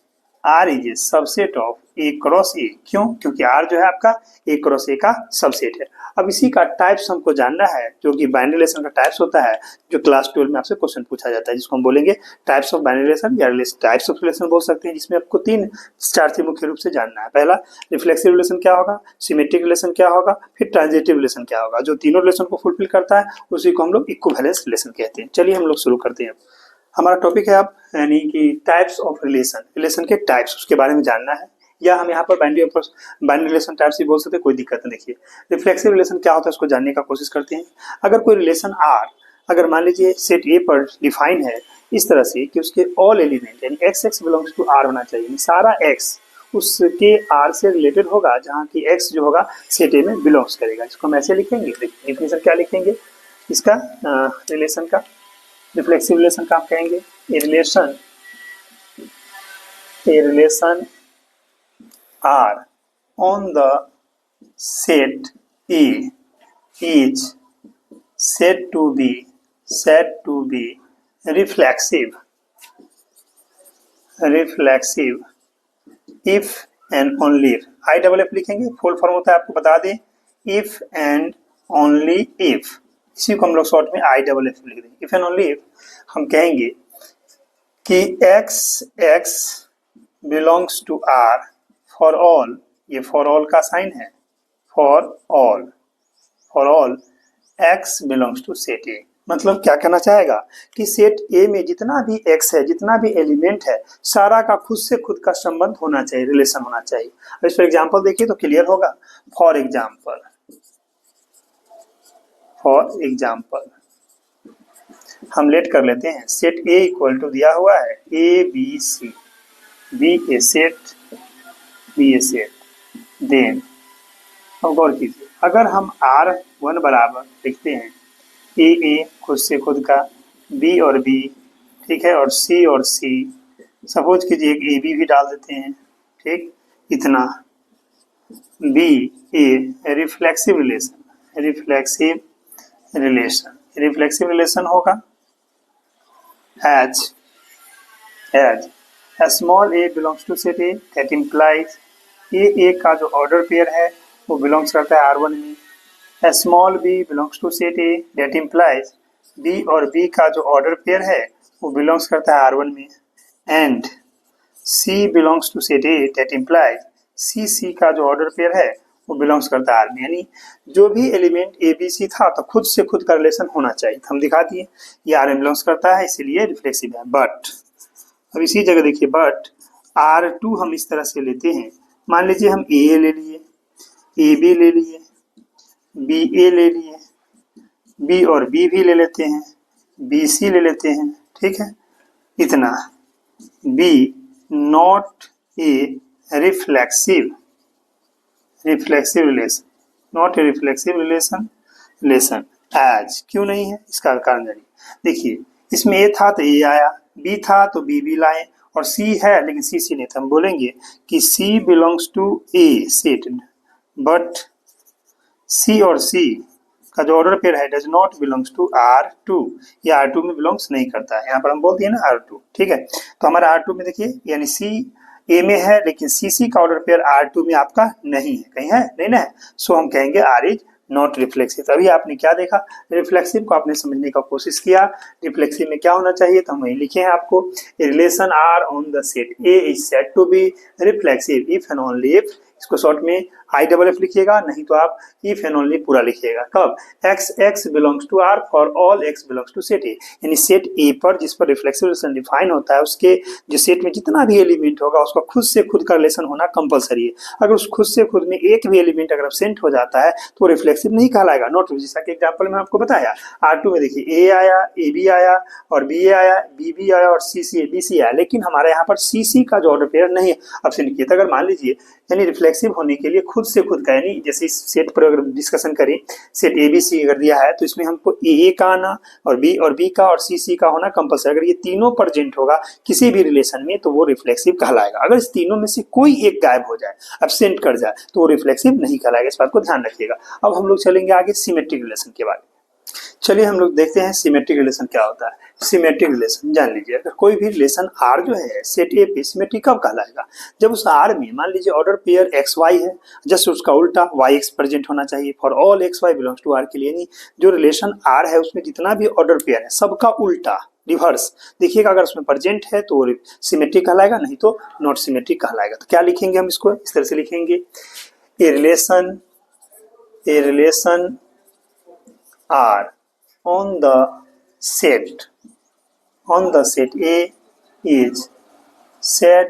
R is a subset of A cross ए। क्यों? क्योंकि R जो है आपका ए क्रॉस ए का सबसेट है। अब इसी का टाइप्स हमको जानना है, जो कि बाइनरी रिलेशन का टाइप्स होता है, जो क्लास 12 में आपसे क्वेश्चन पूछा जाता है, जिसको हम बोलेंगे टाइप्स ऑफ बाइनरी रिलेशन या टाइप्स ऑफ रिलेशन बोल सकते हैं, जिसमें आपको 4 चीज मुख्य रूप से जानना है। पहला, रिफ्लेक्सिव रिलेशन क्या होगा, सिमेट्रिक रिलेशन क्या होगा, फिर ट्रांजिटिव रिलेशन क्या होगा। जो तीनों रिलेशन को फुलफिल करता है उसी को हम लोग इक्विवेलेंस रिलेशन कहते हैं। चलिए हम लोग शुरू करते हैं। हमारा टॉपिक है अब यानी कि टाइप्स ऑफ रिलेशन, रिलेशन के टाइप्स, उसके बारे में जानना है, या हम यहाँ पर बाइनरी रिलेशन टाइप्स ही बोल सकते हैं, कोई दिक्कत नहीं। देखिए रिफ्लेक्सिव रिलेशन क्या होता है उसको जानने का कोशिश करते हैं। अगर कोई रिलेशन R अगर मान लीजिए सेट ए पर डिफाइन है इस तरह से कि उसके ऑल एलिमेंट यानी x बिलोंग्स टू R होना चाहिए, सारा x उसके R से रिलेटेड होगा, जहाँ की x जो होगा सेट ए में बिलोंग्स करेगा। इसको हम ऐसे लिखेंगे, डेफिनेशन क्या लिखेंगे इसका रिलेशन का, रिफ्लेक्सिव रिलेशन का हम कहेंगे a relation R on the set A is said to be reflexive if and only if, IFF लिखेंगे, फुल फॉर्म होता है आपको बता दें, if and only if, इसी को हम लोग शॉर्ट में IFF लिख देंगे। if and only if हम कहेंगे कि x belongs to R for all, ये फॉर ऑल का साइन है, for all x belongs to set A. मतलब क्या कहना चाहेगा कि सेट ए में जितना भी x है, जितना भी एलिमेंट है, सारा का खुद से खुद का संबंध होना चाहिए, रिलेशन होना चाहिए। अब इस पर एग्जाम्पल देखिए तो क्लियर होगा। फॉर एग्जाम्पल हम लेट कर लेते हैं, सेट ए इक्वल टू दिया हुआ है A B C, be a set then अब गौर कीजिए, अगर हम R1 बराबर लिखते हैं ए खुद से खुद का, B और B, ठीक है, और C और C, सपोज कीजिए एक AB भी डाल देते हैं, ठीक, इतना B A रिफ्लेक्सिव रिलेशन होगा as a small a belongs to set A, that implies A का जो ऑर्डर पेयर है वो बिलोंग्स करता है R1 में। A small b belongs to set A, that implies B और B का जो ऑर्डर पेयर है वो बिलोंग्स करता है R1 में। And C belongs to set A, that implies C का जो ऑर्डर पेयर है वो बिलोंग्स करता है R में। यानी जो भी एलिमेंट A B C था तो खुद से खुद का रिलेशन होना चाहिए। हम दिखा दिए ये R में बिलोंग्स करता है, इसीलिए रिफ्लेक्सिव है। बट अब इसी जगह देखिए, बट R2 हम इस तरह से लेते हैं, मान लीजिए हम ए ले लिए, ए बी ले लिए, बी ए ले लिए, बी और बी भी ले लेते हैं, बी सी ले लेते हैं, ठीक है, इतना be not a reflexive relation, not a reflexive relation as, क्यों नहीं है इसका कारण जानिए। देखिए इसमें ए था तो ए आया, बी था तो बी लाए, और सी है लेकिन सी नहीं था। हम बोलेंगे कि C belongs to a set, but C और सी का जो ऑर्डर पेयर है does not belongs to R2, ये R2 में बिलोंग्स नहीं करता है। यहाँ पर हम बोल दिए ना R2, ठीक है। तो हमारा R2 में देखिए यानी सी ए में है लेकिन सी का ऑर्डर पेयर R2 में आपका नहीं है, कहीं है नहीं ना, सो हम कहेंगे R इज नॉट रिफ्लेक्सिव। अभी आपने क्या देखा, रिफ्लेक्सिव को आपने समझने का कोशिश किया, रिफ्लेक्सिव में क्या होना चाहिए तो हम वही लिखे हैं आपको, relation R on the set A is said to be reflexive if and only if, इसको शॉर्ट में IFF लिखिएगा, नहीं तो आप इफ एंड ओनली पूरा लिखिएगा। कब, x belongs to R for all x belongs to set A, यानी सेट A पर जिस पर रिफ्लेक्सिव रिलेशन डिफाइन होता है उसके जो सेट में जितना भी एलिमेंट होगा उसका खुद से खुद का रिलेशन होना कंपलसरी है। अगर उस खुद से खुद में एक भी एलिमेंट अगर एब्सेंट हो जाता है तो रिफ्लेक्सिव नहीं कहलाएगा, नॉट। जैसा कि एग्जाम्पल में आपको बताया R2 में देखिए A आया, AB आया और BA आया, BB आया और CC BC आया, लेकिन हमारे यहाँ पर CC का जो ऑर्डर पेयर नहीं एब्सेंट किया था। अगर मान लीजिए यानी रिफ्लेक्सिव होने के लिए खुद से खुद का, यानी जैसे इस सेट पर अगर डिस्कशन करें, सेट ABC अगर दिया है तो इसमें हमको A का आना और B का और C का होना कंपल्सरी। अगर ये तीनों प्रेजेंट होगा किसी भी रिलेशन में तो वो रिफ्लेक्सिव कहलाएगा। अगर इस तीनों में से कोई एक गायब हो जाए, एब्सेंट कर जाए, तो वो रिफ्लेक्सिव नहीं कहलाएगा। इस बात को ध्यान रखिएगा। अब हम लोग चलेंगे आगे सिमेट्रिक रिलेशन के बारे में। चलिए हम लोग देखते हैं सिमेट्रिक रिलेशन क्या होता है। सिमेट्रिक रिलेशन जान लीजिए। अगर कोई भी रिलेशन आर जो है सेट ए पे सिमेट्रिक कब कहलाएगा, जब उस आर में मान लीजिए ऑर्डर पेयर एक्स वाई है, जस्ट उसका उल्टा वाई एक्स प्रेजेंट होना चाहिए for all X Y belongs to R के लिए। यानी जो रिलेशन आर है उसमें जितना भी ऑर्डर पेयर है सबका उल्टा रिवर्स देखिएगा, अगर उसमें प्रेजेंट है तो सिमेट्रिक कहलाएगा, नहीं तो नॉट सिमेट्रिक कहलाएगा। तो क्या लिखेंगे हम इसको, इस तरह से लिखेंगे a relation R on the set A is said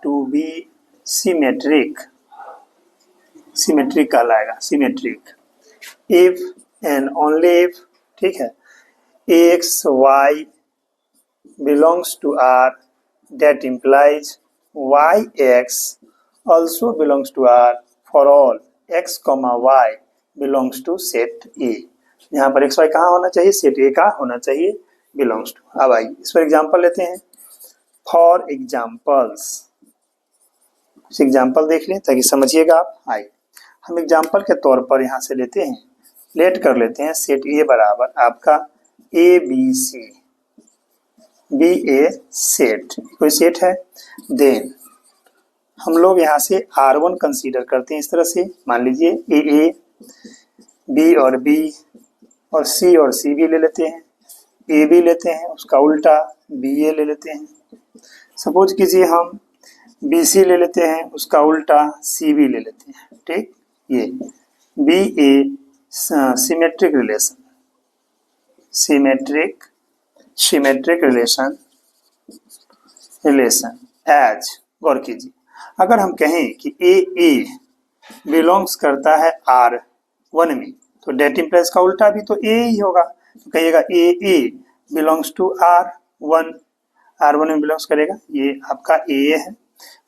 to be symmetric कहलाएगा symmetric if and only if, ठीक है, x y belongs to R, that implies y x also belongs to R for all x y belongs to set A। यहाँ पर x Y कहाँ होना चाहिए, set ए का होना चाहिए, बिलोंग्स टू। अब आइए इस पर एग्जांपल लेते हैं। फॉर एग्जांपल्स कुछ एग्जांपल देख लें ताकि समझिएगा आप। आइए हम एग्जांपल के तौर पर यहाँ से लेते हैं, लेट कर लेते हैं सेट ए बराबर आपका A B C, be a set, कोई सेट है। देन हम लोग यहाँ से R1 कंसीडर करते हैं इस तरह से, मान लीजिए ए बी और बी और सी भी ले लेते हैं, ए भी लेते हैं, उसका उल्टा बी ए ले लेते हैं। सपोज कीजिए हम बी सी ले लेते हैं, उसका उल्टा सी बी ले लेते हैं, ठीक। ये बी ए सिमेट्रिक रिलेशन एज, गौर कीजिए, अगर हम कहें कि ए बिलोंग्स करता है R1 में तो डेट इम्प्लाइज का उल्टा भी तो ए ही होगा, तो कहिएगा ए बिलोंग्स टू R1 में बिलोंग्स करेगा, ये आपका ए है,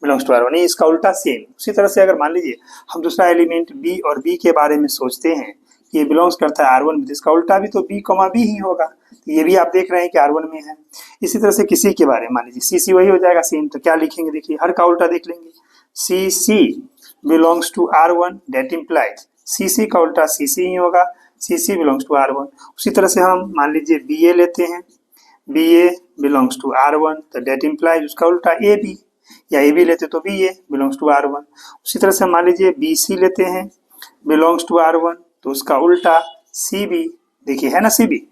बिलोंग्स टू R1, इसका उल्टा सेम। उसी तरह से अगर मान लीजिए हम दूसरा एलिमेंट बी और बी के बारे में सोचते हैं कि ये बिलोंग्स करता है R1 में, तो इसका उल्टा भी तो बी ही होगा, तो ये भी आप देख रहे हैं कि R1 में है। इसी तरह से किसी के बारे में मान लीजिए सी वही हो जाएगा सेम, तो क्या लिखेंगे, देखिए हर का उल्टा देख लेंगे, c belongs to R1, that implies c का उल्टा सी ही होगा, सी बिलोंग्स टू R1। उसी तरह से हम मान लीजिए बी ए लेते हैं, B A belongs to R1, तो डेट इम्प्लाइज उसका उल्टा ए बी, या ए बी लेते तो B A belongs to R1। उसी तरह से मान लीजिए बी सी लेते हैं, बिलोंग्स टू R1, तो उसका उल्टा सी बी, देखिए है ना C B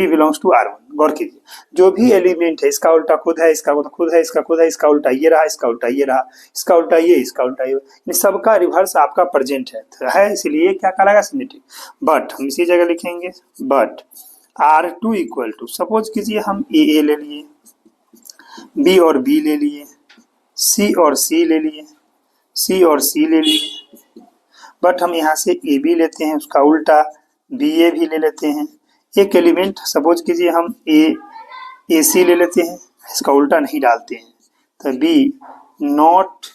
belongs to R1। गौर कीजिए जो भी एलिमेंट है इसका उल्टा खुद है, इसका खुद है, इसका खुद है, इसका उल्टा ये रहा, इसका उल्टा ये रहा, इसका उल्टा ये, इसका उल्टा ये, इन सबका रिवर्स आपका प्रेजेंट है, इसलिए क्या कहलाएगा, सिमेट्रिक। बट हम इसी जगह लिखेंगे but R2 equal to, suppose कीजिए हम ए ले लिए, बी और बी ले लिए, सी और सी ले लिए, बट हम यहाँ से ए बी लेते हैं, उसका उल्टा बी ए भी ले लेते हैं। एक एलिमेंट सपोज कीजिए हम ए सी ले लेते हैं, इसका उल्टा नहीं डालते हैं, तो बी नॉट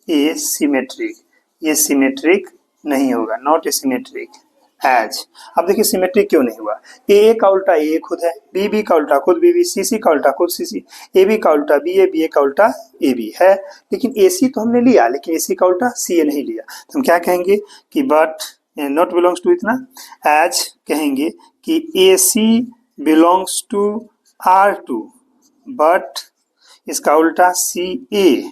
ए सिमेट्रिक, ये सिमेट्रिक नहीं होगा, नॉट ए सिमेट्रिक एज। अब देखिए सिमेट्रिक क्यों नहीं हुआ, ए का उल्टा ए खुद है, बी का उल्टा खुद बी, सी का उल्टा खुद सी, ए बी का उल्टा बी ए का उल्टा ए बी है, लेकिन ए सी तो हमने लिया, लेकिन ए सी का उल्टा सी ए नहीं लिया, तो हम क्या कहेंगे कि बट नॉट बिलोंग्स टू, इतना एज कहेंगे कि a c belongs to R2 but इसका उल्टा c a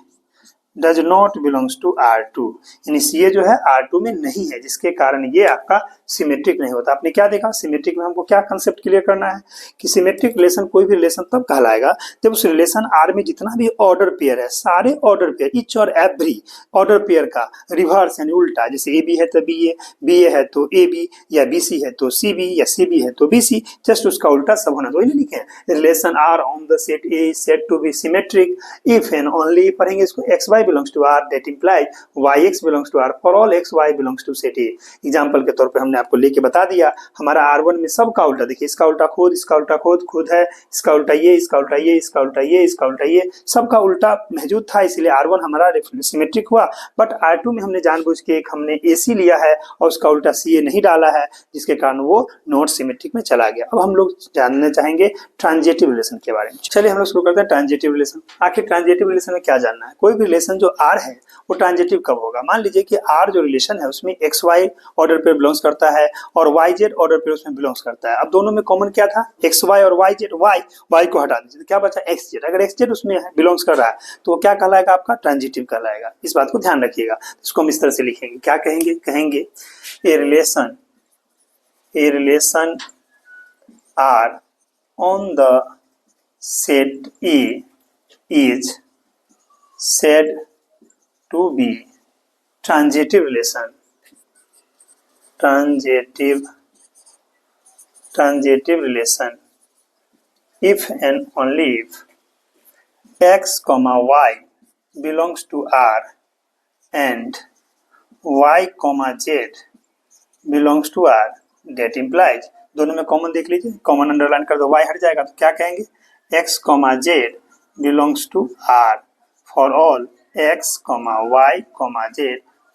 does not belongs to R2, यानी सी ए जो है R2 में नहीं है, जिसके कारण ये आपका सिमेट्रिक नहीं होता। आपने क्या देखा, सिमेट्रिक में हमको क्या कंसेप्ट क्लियर करना है कि सिमेट्रिक रिलेशन कोई भी रिलेशन तब कहलाएगा जब उस रिलेशन R में जितना भी ऑर्डर पेयर है, सारे ऑर्डर पेयर, ईच और एवरी ऑर्डर पेयर का रिवर्स यानी उल्टा, जैसे ए बी है तो बी ए है तो ए बी, या बी सी है तो सी बी, या सी बी है तो बी सी, जस्ट उसका उल्टा सब होना। तो लिखे हैं relation R on the set A set to be symmetric if and only, पढ़ेंगे इसको, X Y belongs to R that implies yx belongs to R for all x y belongs to set A। Example के तौर पे हमने आपको लेके बता दिया, हमारा R1 में सब का उल्टा, देखिए इसका उल्टा खुद, इसका उल्टा खुद है, इसका उल्टा ये, इसका उल्टा ये, इसका उल्टा ये, इसका उल्टा ये, सबका उल्टा मौजूद था, इसलिए R1 हमारा सिमेट्रिक हुआ। बट R2 में हमने जानबूझ के एक हमने AC लिया है और उसका उल्टा CA नहीं डाला है, जिसके कारण वो नॉट सिमेट्रिक में चला गया। अब हम लोग जानना चाहेंगे ट्रांजिटिव रिलेशन के बारे में। चलिए हम लोग शुरू करते हैं ट्रांजिटिव रिलेशन। आखिर ट्रांजिटिव रिलेशन में क्या जानना है, कोई भी रिलेशन रिलेशन जो आर है वो ट्रांजिटिव कब होगा? मान लीजिए कि आर जो रिलेशन है उसमें X Y order pair belongs करता है और वाई जेड ऑर्डर पेयर उसमें बिलोंग्स करता है। अब दोनों में कॉमन क्या था? एक्स वाई और वाई जेड। वाई को हटा दीजिए तो क्या बचा? X Z. अगर एक्स जेड उसमें बिलोंग्स कर रहा है तो वो क्या कहलाएगा? आपका ट्रांजिटिव कहलाएगा। इस बात को ध्यान रखिएगा। इसको हम इस तरह से लिखेंगे, क्या कहेंगे? कहेंगे a relation R on the set E is said to be transitive relation if and only if x comma y belongs to R and y comma z belongs to R. That implies, दोनों में common देख लीजिए, common underline कर दो, y हट जाएगा तो क्या कहेंगे? x comma z belongs to R for all x comma y comma z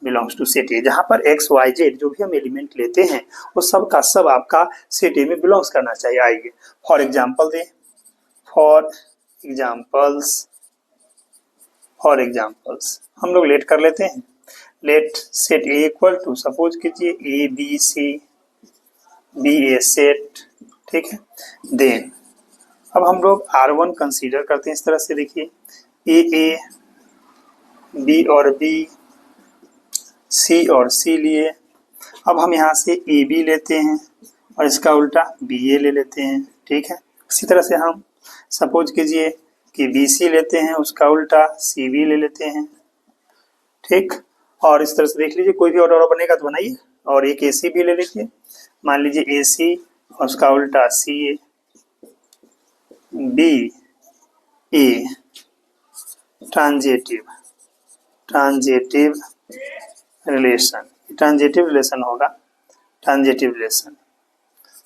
belongs to set A। जहाँ पर x y z जो भी हम एलिमेंट लेते हैं वो सब का सब आपका सेट A में बिलोंग्स करना चाहिए। आइए फॉर एग्जाम्पल्स हम लोग लेट कर लेते हैं। Let set A equal to, suppose कीजिए A B C be a set, ठीक है। देन अब हम लोग R1 कंसीडर करते हैं इस तरह से, देखिए ए बी और बी, सी और सी लिए। अब हम यहाँ से ए बी लेते हैं और इसका उल्टा बी ए ले लेते हैं, ठीक है। इसी तरह से हम सपोज कीजिए कि बी सी लेते हैं, उसका उल्टा सी बी ले लेते हैं, ठीक। और इस तरह से देख लीजिए कोई भी ऑर्डर बनेगा तो बनाइए। और एक ए सी भी ले लीजिए, मान लीजिए ए सी और उसका उल्टा c A, be A transitive relation होगा, ट्रांजिटिव रिलेशन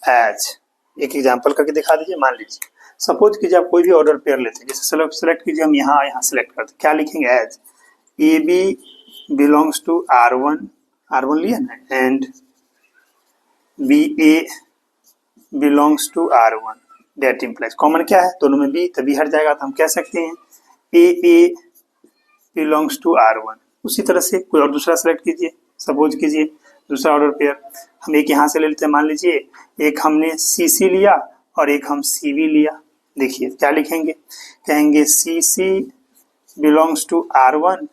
एज। एक एग्जांपल करके दिखा दीजिए। मान लीजिए सपोज कीजिए आप कोई भी ऑर्डर पेयर लेते हैं, जैसे सेलेक्ट कीजिए, हम यहाँ सेलेक्ट करते हैं, क्या लिखेंगे? As A B belongs to R1 लिया ना, and B A belongs to R1। That implies, common क्या है दोनों में? बी, तो बी हट जाएगा तो हम कह सकते हैं ए बिलोंग्स टू R1। उसी तरह से कोई और दूसरा सेलेक्ट कीजिए, सपोज कीजिए दूसरा ऑर्डर पेयर हम एक यहाँ से ले लेते हैं। मान लीजिए एक हमने सी सी लिया और एक हम सी बी लिया। देखिए क्या लिखेंगे? कहेंगे c c belongs to R1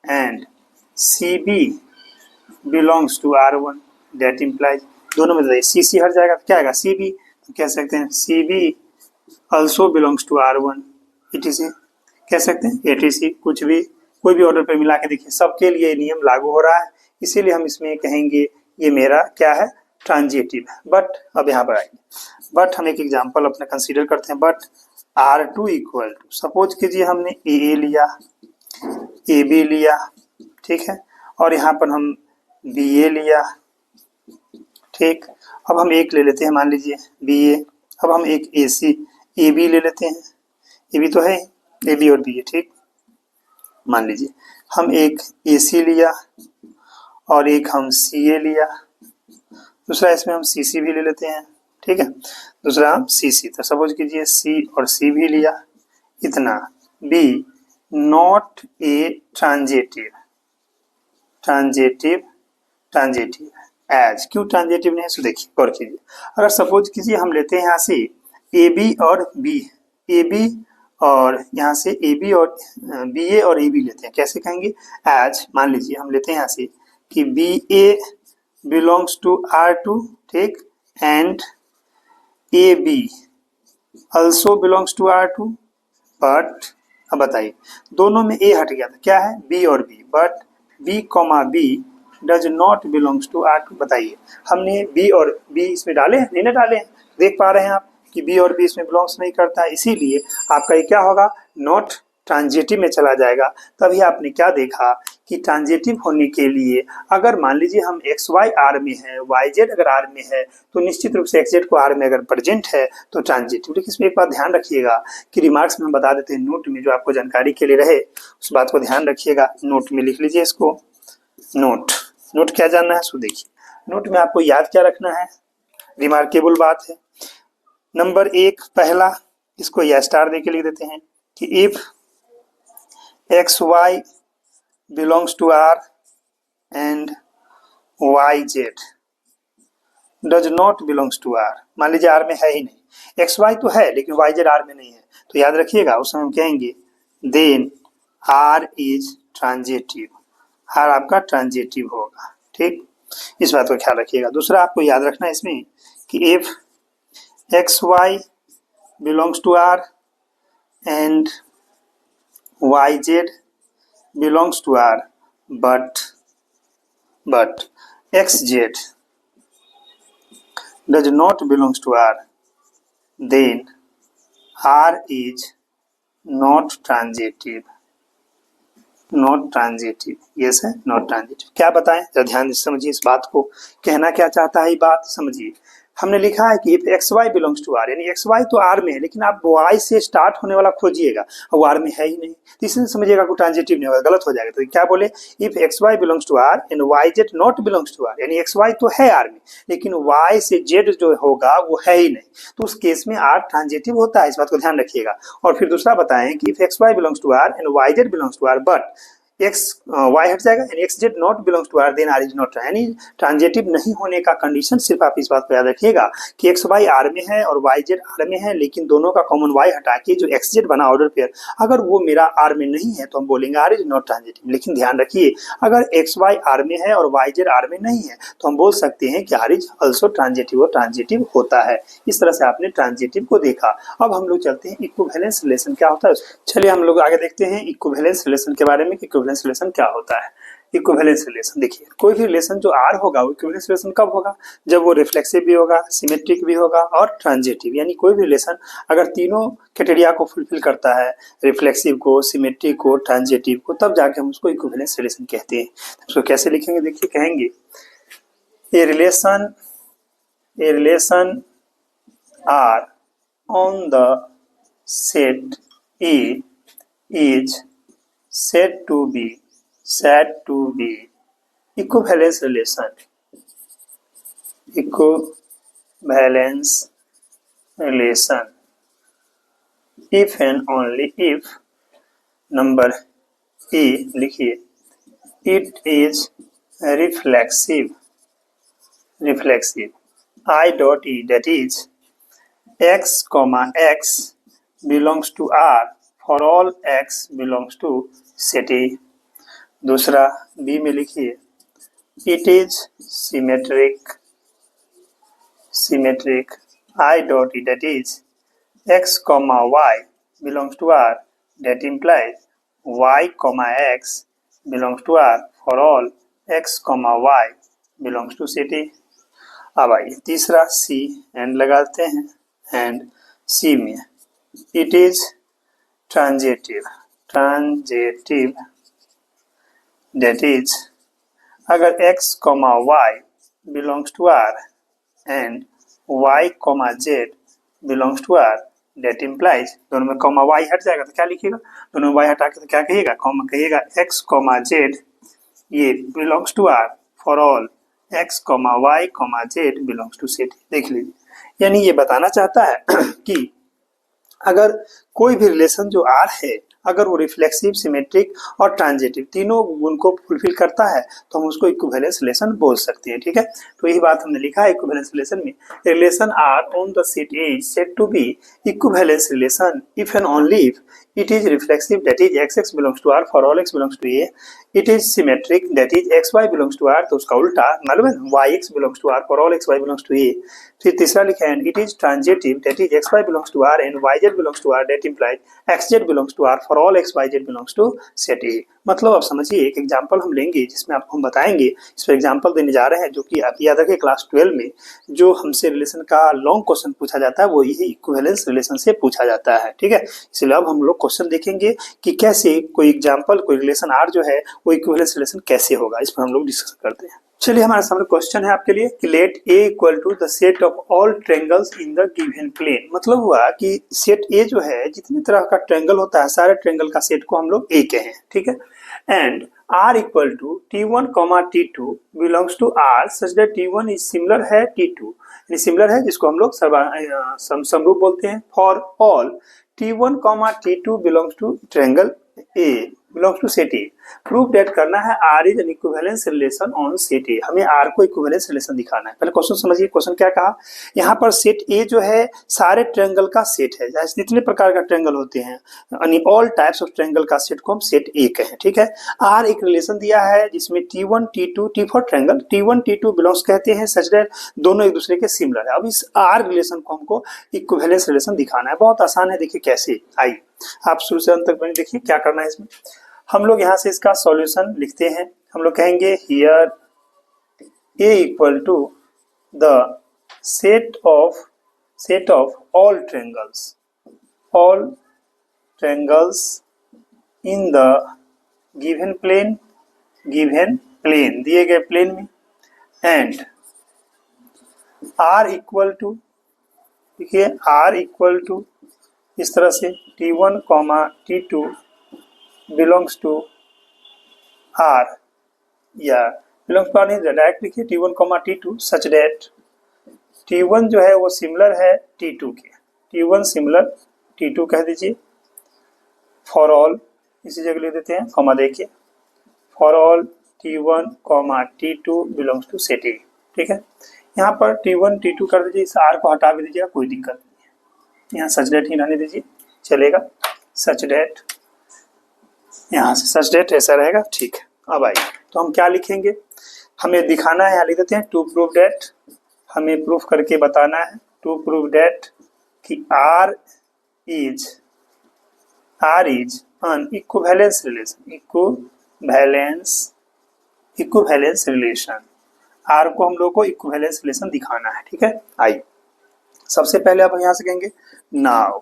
and c B belongs to R1। That implies, दोनों में सी सी हट जाएगा तो क्या आएगा? C b. तो कह सकते हैं c b also belongs to R1। ETC कह सकते हैं, ATC, कुछ भी कोई भी ऑर्डर पे मिला के देखिए सबके लिए नियम लागू हो रहा है, इसीलिए हम इसमें कहेंगे ये मेरा क्या है? ट्रांजिटिव है। बट अब यहाँ पर आइए, बट हम एक एग्जांपल अपना कंसीडर करते हैं। But R2 equal to, suppose कीजिए हमने ए लिया, ए बी लिया, ठीक है, और यहाँ पर हम बी ए लिया, ठीक। अब हम एक ले लेते हैं, मान लीजिए बी ए। अब हम एक ए सी ए बी ले लेते हैं, ए बी तो है, ए बी और बी ए, ठीक। मान लीजिए हम एक ए सी लिया और एक हम सी ए लिया, दूसरा इसमें हम सी सी भी ले लेते हैं, ठीक है, दूसरा हम सी सी। तो सपोज कीजिए सी और सी भी लिया। इतना be not a transitive as. क्यों ट्रांजिटिव नहीं है? सो देखिए गौर कीजिए, अगर सपोज कीजिए हम लेते हैं यहाँ से ए बी और बी, ए बी और यहाँ से ए बी और बी ए और ए बी लेते हैं, कैसे कहेंगे? एज। मान लीजिए हम लेते हैं यहाँ से कि B A belongs to R2, ठीक, and A B also belongs to R2। But अब बताइए दोनों में ए हट गया था, क्या है? बी और बी। But B comma B does not belongs to R2। बताइए हमने बी और बी इसमें डाले हैं? नहीं ना डाले हैं। देख पा रहे हैं आप कि बी और बी इसमें बिलोंग्स नहीं करता है, इसीलिए आपका ये क्या होगा? नॉट ट्रांजिटिव में चला जाएगा। तभी आपने क्या देखा कि ट्रांजिटिव होने के लिए अगर मान लीजिए हम एक्स वाई आर में है, वाई जेड अगर आर में है, तो निश्चित रूप से एक्स जेड को आर में अगर प्रेजेंट है तो ट्रांजिटिव। लेकिन इसमें एक बात ध्यान रखिएगा कि रिमार्क्स में हम बता देते हैं नोट में, जो आपको जानकारी के लिए रहे उस बात को ध्यान रखिएगा। नोट में लिख लीजिए इसको। नोट क्या जानना है? सो देखिए नोट में आपको याद क्या रखना है, रिमार्केबल बात है। नंबर 1 पहला, इसको या स्टार दे के लिख देते हैं कि if X Y belongs to R and Y Z does not belongs to R. मान लीजिए आर में है ही नहीं, एक्स वाई तो है लेकिन वाई जेड आर में नहीं है, तो याद रखिएगा उस समय हम कहेंगे then R is transitive, R आपका ट्रांजिटिव होगा। ठीक, इस बात को ख्याल रखिएगा। दूसरा आपको याद रखना है इसमें कि if X Y belongs to R and Y Z belongs to R but xz does not belongs to R, then R is not transitive। Not transitive, yes है नॉट ट्रांजिटिव। क्या बताएं, जरा ध्यान से समझिए इस बात को, कहना क्या चाहता है ये बात समझिए। हमने लिखा है कि if X Y belongs to R, यानी एक्स वाई तो आर में है लेकिन आप वाई से स्टार्ट होने वाला खोजिएगा और आर में है ही नहीं, तो इससे समझिएगा कोई ट्रांजिटिव नहीं होगा, गलत हो जाएगा। तो क्या बोले, if X Y belongs to R and Y Z not belongs to R, यानी एक्स वाई तो है आर में लेकिन वाई से जेड जो होगा वो है ही नहीं, तो उस केस में आर ट्रांजिटिव होता है, इस बात को ध्यान रखिएगा। और फिर दूसरा बताएं कि if X Y belongs to R and Y Z belongs to R but X Y हट जाएगा यानी X Z not belongs to R, then R is not, यानी ट्रांजिटिव नहीं होने का कंडीशन सिर्फ आप इस बात को याद रखिएगा कि एक्स वाई आर में है और वाई जेड आर में है, लेकिन दोनों का कॉमन वाई हटा के जो एक्स जेड बना ऑर्डर पेयर, अगर वो मेरा आर में नहीं है तो हम बोलेंगे आर इज नॉट ट्रांजिटिव। लेकिन ध्यान रखिए अगर एक्स वाई आर में है और वाई जेड आर में नहीं है तो हम बोल सकते हैं कि आर इज ऑल्सो ट्रांजिटिव और ट्रांजिटिव होता है। इस तरह से आपने ट्रांजिटिव को देखा। अब हम लोग चलते हैं इक्विवेलेंस रिलेशन क्या होता है। चलिए हम लोग आगे देखते हैं इक्विवेलेंस रिलेशन के बारे में कि इक्विवेलेंस रिलेशन क्या होता है। इक्विवेलेंस रिलेशन देखिए, कोई भी रिलेशन जो आर होगा वो इक्विवेलेंस रिलेशन कब होगा, जब वो रिफ्लेक्सिव भी होगा, सिमेट्रिक भी होगा और ट्रांजिटिव, यानी कोई भी रिलेशन अगर तीनों क्राइटेरिया को फुलफिल करता है, रिफ्लेक्सिव को, सिमेट्रिक को, ट्रांजिटिव को, तब जाके हम उसको इक्विवेलेंस रिलेशन कहते हैं। उसको कैसे लिखेंगे देखिए, कहेंगे a relation R on the set A is said to be equivalence relation if and only if number A लिखिए it is reflexive I dot e, that is x comma x belongs to R for all x belongs to set A। दूसरा B में लिखिए it is symmetric I dot e, that is x comma y belongs to R, that implies y comma x belongs to R for all x comma y belongs to set A। अब आइए तीसरा सी and लगाते हैं, and सी में it is transitive that is अगर x comma y belongs to R and y comma z belongs to R, that implies दोनों में comma y हट जाएगा तो क्या लिखिएगा, दोनों में y हटा के तो क्या कहिएगा, कॉमा कहिएगा x comma z ये belongs to R for all x comma y comma z belongs to set। देख लीजिए, यानी ये बताना चाहता है कि अगर कोई भी रिलेशन जो आर है अगर वो रिफ्लेक्सिव, सिमेट्रिक और ट्रांजिटिव तीनों गुण को फुलफिल करता है तो हम उसको इक्विवेलेंस रिलेशन बोल सकते हैं। ठीक है, तो यही बात हमने लिखा है इक्विवेलेंस रिलेशन में, relation R on the set A is said to be equivalence relation if and only if it is reflexive, that is xx belongs to R for all x belongs to A, it is symmetric, that is xy belongs to R, तो उसका उल्टा मालूम है yx belongs to R for all xy belongs to A। फिर तीसरा लिखा है it is transitive, that is xy belongs to R and yz belongs to R, that implies xz belongs to R for all xyz belongs to set A। मतलब आप समझिए एक example हम लेंगे जिसमें आपको हम बताएंगे, इस पर एग्जांपल देने जा रहे हैं जो कि आप याद रखें क्लास 12 में जो हमसे रिलेशन का लॉन्ग क्वेश्चन पूछा जाता है वो यही इक्विवेलेंस रिलेशन से पूछा जाता है। ठीक है, इसलिए अब हम लोग क्वेश्चन देखेंगे कि कैसे कोई एग्जांपल कोई रिलेशन आर जो है वो इक्विवेलेंस रिलेशन कैसे होगा, इस पर हम लोग डिस्कस करते हैं। चलिए हमारे सामने क्वेश्चन है आपके लिए कि let A equal to the set of all triangles in the given plane. मतलब हुआ कि सेट ए जो है जितने तरह का ट्रायंगल होता है सारे ट्रायंगल का सेट को हम लोग ए कहें। ठीक है, and R equal to T1, T2 belongs to R such that T1 is similar है T2, यानी सिमिलर है जिसको हम लोग समरूप बोलते हैं। For all T1, T2 belongs to triangle A belongs to set A. Proof that करना है R is an equivalence relation on set A. हमें आर को इक्विवेलेंस रिलेशन दिखाना है। पहले क्वेश्चन समझिए, क्वेश्चन क्या कहा। यहाँ पर सेट ए जो है सारे ट्रायंगल का सेट है, जैसे जितने प्रकार का ट्रायंगल होते हैं, यानी ऑल टाइप्स ऑफ ट्रायंगल का सेट को हम सेट ए कहें। ठीक है, आर एक रिलेशन दिया है जिसमें T1 T2 T for triangle T1 T2 belongs कहते हैं सच दैट दोनों एक दूसरे के सिमिलर है। अब इस आर रिलेशन को हमको इक्विवेलेंस रिलेशन दिखाना है। बहुत आसान है, देखिए कैसे। आइए आप शुरू से अंत तक बने देखिए क्या करना है। इसमें हम लोग यहाँ से इसका सॉल्यूशन लिखते हैं। हम लोग कहेंगे here A equal to the set of all triangles in the given plane दिए गए प्लेन में, एंड R इक्वल टू, देखिए R इक्वल टू इस तरह से T1, T2 belongs to R, या बिलोंग्स टू R नहीं, डायरेक्ट लिखिए T1, T2 such that T1 जो है वो सिमिलर है T2 के। T1 सिमिलर T2 कह दीजिए। फॉर ऑल इसी जगह लिख देते हैं, कॉमा देखिए, for all T1, T2 belongs to set A. ठीक है, यहाँ पर T1 T2 कर दीजिए, इस R को हटा भी दीजिएगा, कोई दिक्कत नहीं है। यहाँ सच डेट ही रहने दीजिए, चलेगा। सच डेट, यहाँ से सच डेट ऐसा रहेगा। ठीक है, अब आइए तो हम क्या लिखेंगे, हमें दिखाना है, यहाँ लिख देते हैं टू प्रूव डेट। हमें प्रूफ करके बताना है, टू प्रूव डेट कि R is an equivalence relation. R को हम लोग को इक्विवेलेंस रिलेशन दिखाना है। ठीक है, आइए सबसे पहले अब यहाँ से कहेंगे नाउ।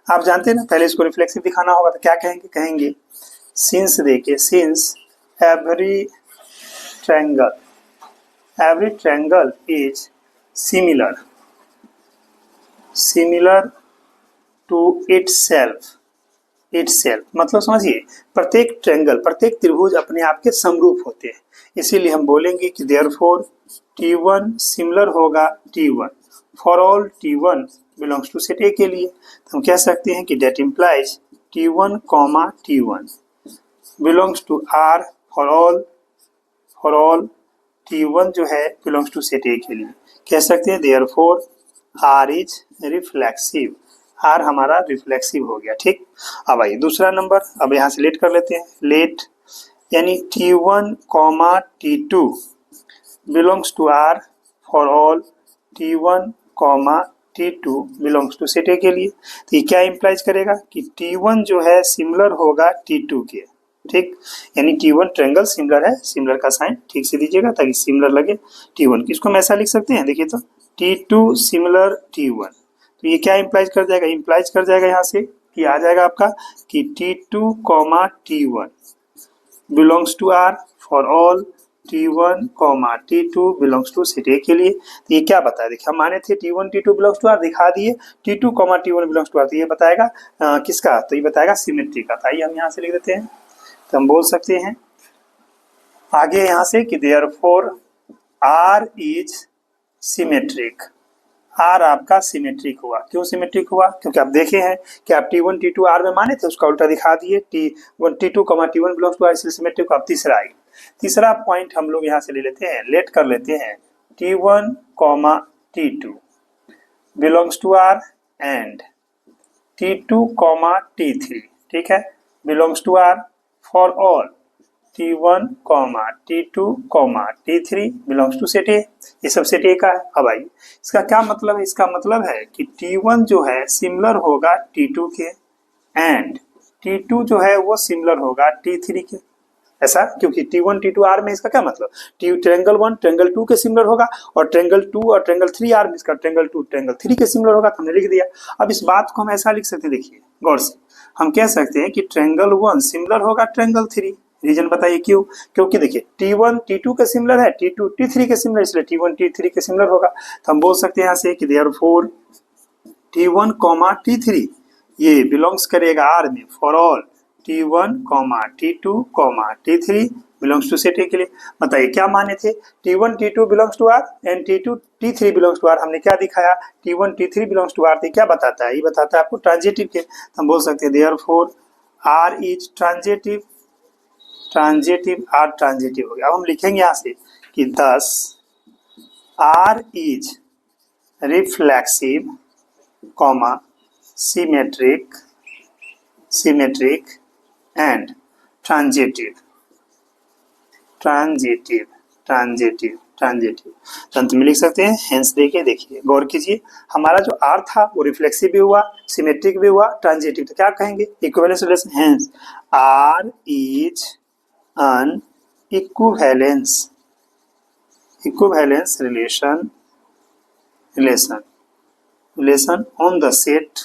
आप जानते हैं ना, पहले इसको रिफ्लेक्सिव दिखाना होगा तो क्या कहेंगे, कहेंगे सिंस, देखिए since every triangle is similar to itself. मतलब समझिए, प्रत्येक ट्रायंगल, प्रत्येक त्रिभुज अपने आप के समरूप होते हैं। इसीलिए हम बोलेंगे कि देयरफॉर T1 सिमिलर होगा T1 for all T1 belongs to set A के लिए। तो हम कह सकते हैं कि that implies T1, T1 belongs to R for all T1 जो है बिलोंग्स टू सेट ए के लिए। कह सकते हैं therefore R is reflexive. R हमारा रिफ्लेक्सिव हो गया। ठीक, अब आइए दूसरा नंबर, अब यहाँ से लेट कर लेते हैं। लेट यानी T1, T2 belongs to R for all T1, T2 belongs to set A के लिए। तो ये क्या इम्प्लाइज करेगा कि T1 जो है सिमिलर होगा T2 के। ठीक, यानी T1 ट्रायंगल सिमिलर है, सिमिलर का साइन ठीक से दीजिएगा ताकि सिमिलर लगे T1 की। इसको हम ऐसा लिख सकते हैं, देखिए तो T2 सिमिलर T1। तो ये क्या इम्प्लाइज कर जाएगा, इम्प्लाइज कर जाएगा यहाँ से कि आ जाएगा आपका कि T2, T1 belongs to R for all T1, T2 belongs to set A के लिए। तो ये क्या बताया, देखिए हम माने थे T1, T2 belongs to R, दिखा दिए T2, T1 belongs to R। तो ये बताएगा किसका, तो ये बताएगा सिमेट्री का। तो आइए हम यहाँ से लिख देते हैं, तो हम बोल सकते हैं आगे यहाँ से कि therefore R is symmetric. R आपका सिमेट्रिक हुआ। क्यों सिमेट्रिक हुआ, क्योंकि आप देखे हैं कि आप T1, T2 R में माने थे, उसका उल्टा दिखा दिए T1, T2, T1 belongs to R, इसलिए सिमेट्रिक। अब तीसरा आई, तीसरा पॉइंट हम लोग यहाँ से ले लेते हैं, लेट कर लेते हैं T1, T2 belongs to R and T2, T3, ठीक है, belongs to R for all T1, T2, T3 belongs to set A. ये सब सेट ए का है। अब आइए इसका क्या मतलब है, इसका मतलब है कि T1 जो है सिमिलर होगा T2 के, एंड T2 जो है वो सिमिलर होगा T3 के। ऐसा क्योंकि T1, T2 R में इसका क्या मतलब, ट्रायंगल 1 ट्रायंगल 2 के सिमिलर होगा, और ट्रायंगल 2 और ट्रायंगल 3 R में इसका ट्रायंगल 2 ट्रायंगल 3 के सिमिलर होगा। तो हमने लिख दिया। अब इस बात को हम ऐसा लिख सकते हैं, देखिए गौर से, हम कह सकते हैं कि ट्रायंगल 1 सिमिलर होगा ट्रायंगल 3। रीजन बताइए क्यों, क्योंकि देखिए T1 T2 के सिमिलर है, T2 T3 के सिमिलर, इसलिए T1 T3 के सिमिलर होगा। तो हम बोल सकते हैं यहाँ से कि देयरफॉर T1, T3 ये बिलोंग्स करेगा R में for all T1, T2, T3 belongs to set A के लिए। बताइए क्या माने थे, T1 T2 belongs to R and T2 T3 belongs to R। हमने क्या दिखाया, T1 T3 belongs to R। क्या बताता है, ये बताता है आपको ट्रांजिटिव के। हम बोल सकते हैं therefore R is transitive, transitive R transitive हो गया। अब हम लिखेंगे यहाँ से कि 10 R is reflexive comma symmetric, symmetric and transitive, transitive, transitive, transitive. तो अंत में लिख सकते हैं हेंस देखिए, देखिए गौर कीजिए, हमारा जो आर था वो रिफ्लेक्सिव भी हुआ, सिमेट्रिक भी हुआ, ट्रांजिटिव, तो क्या कहेंगे equivalence relation. Hence R is an equivalence, equivalence relation, relation on the set,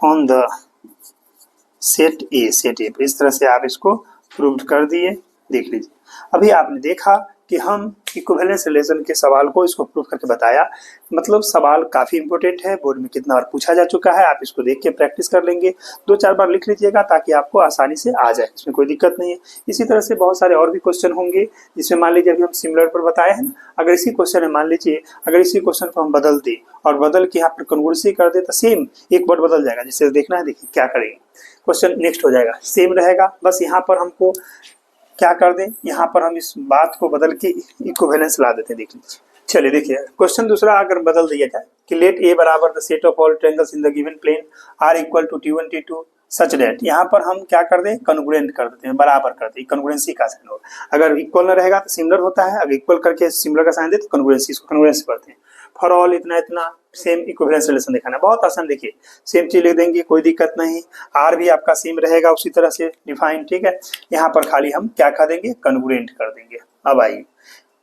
on the set A, set A। इस तरह से आप इसको प्रूव कर दिए। देख लीजिए, अभी आपने देखा कि हम इक्विवेलेंस रिलेशन के सवाल को इसको प्रूव करके बताया। मतलब सवाल काफ़ी इंपॉर्टेंट है, बोर्ड में कितना बार पूछा जा चुका है, आप इसको देख के प्रैक्टिस कर लेंगे, 2-4 बार लिख लीजिएगा ताकि आपको आसानी से आ जाए, इसमें कोई दिक्कत नहीं है। इसी तरह से बहुत सारे और भी क्वेश्चन होंगे जिसमें मान लीजिए अभी हम सिमिलर पर बताए हैं, अगर इसी क्वेश्चन में मान लीजिए अगर इसी क्वेश्चन को हम बदल दें और बदल के यहाँ पर कन्वर्सी कर दे तो सेम एक वर्ड बदल जाएगा। जैसे देखना है, देखिए क्या करेंगे, क्वेश्चन नेक्स्ट हो जाएगा, सेम रहेगा, बस यहाँ पर हमको क्या कर दें, यहाँ पर हम इस बात को बदल के इक्विवेलेंस ला देते हैं। देख लीजिए, चलिए देखिए क्वेश्चन दूसरा अगर बदल दिया जाए कि लेट ए बराबर the set of all triangles in the given plane R equal to T1 T2 such that, यहाँ पर हम क्या कर दें, कन्ग्रुएंट कर देते हैं, बराबर कर दें, कन्ग्रुएंसी का साइन होगा। अगर इक्वल न रहेगा तो सिमिलर होता है, अगर इक्वल करके सिमिलर का साइन दे तो कन्ग्रुएंसी, इसको कन्ग्रुएंसी करते हैं। फॉर ऑल इतना इतना सेम इक्विवेलेंस रिलेशन दिखाना, बहुत आसान। देखिए सेम चीज लिख देंगे, कोई दिक्कत नहीं, आर भी आपका सेम रहेगा उसी तरह से डिफाइन, ठीक है। यहाँ पर खाली हम क्या कर देंगे, कन्ग्रुएंट कर देंगे। अब आइए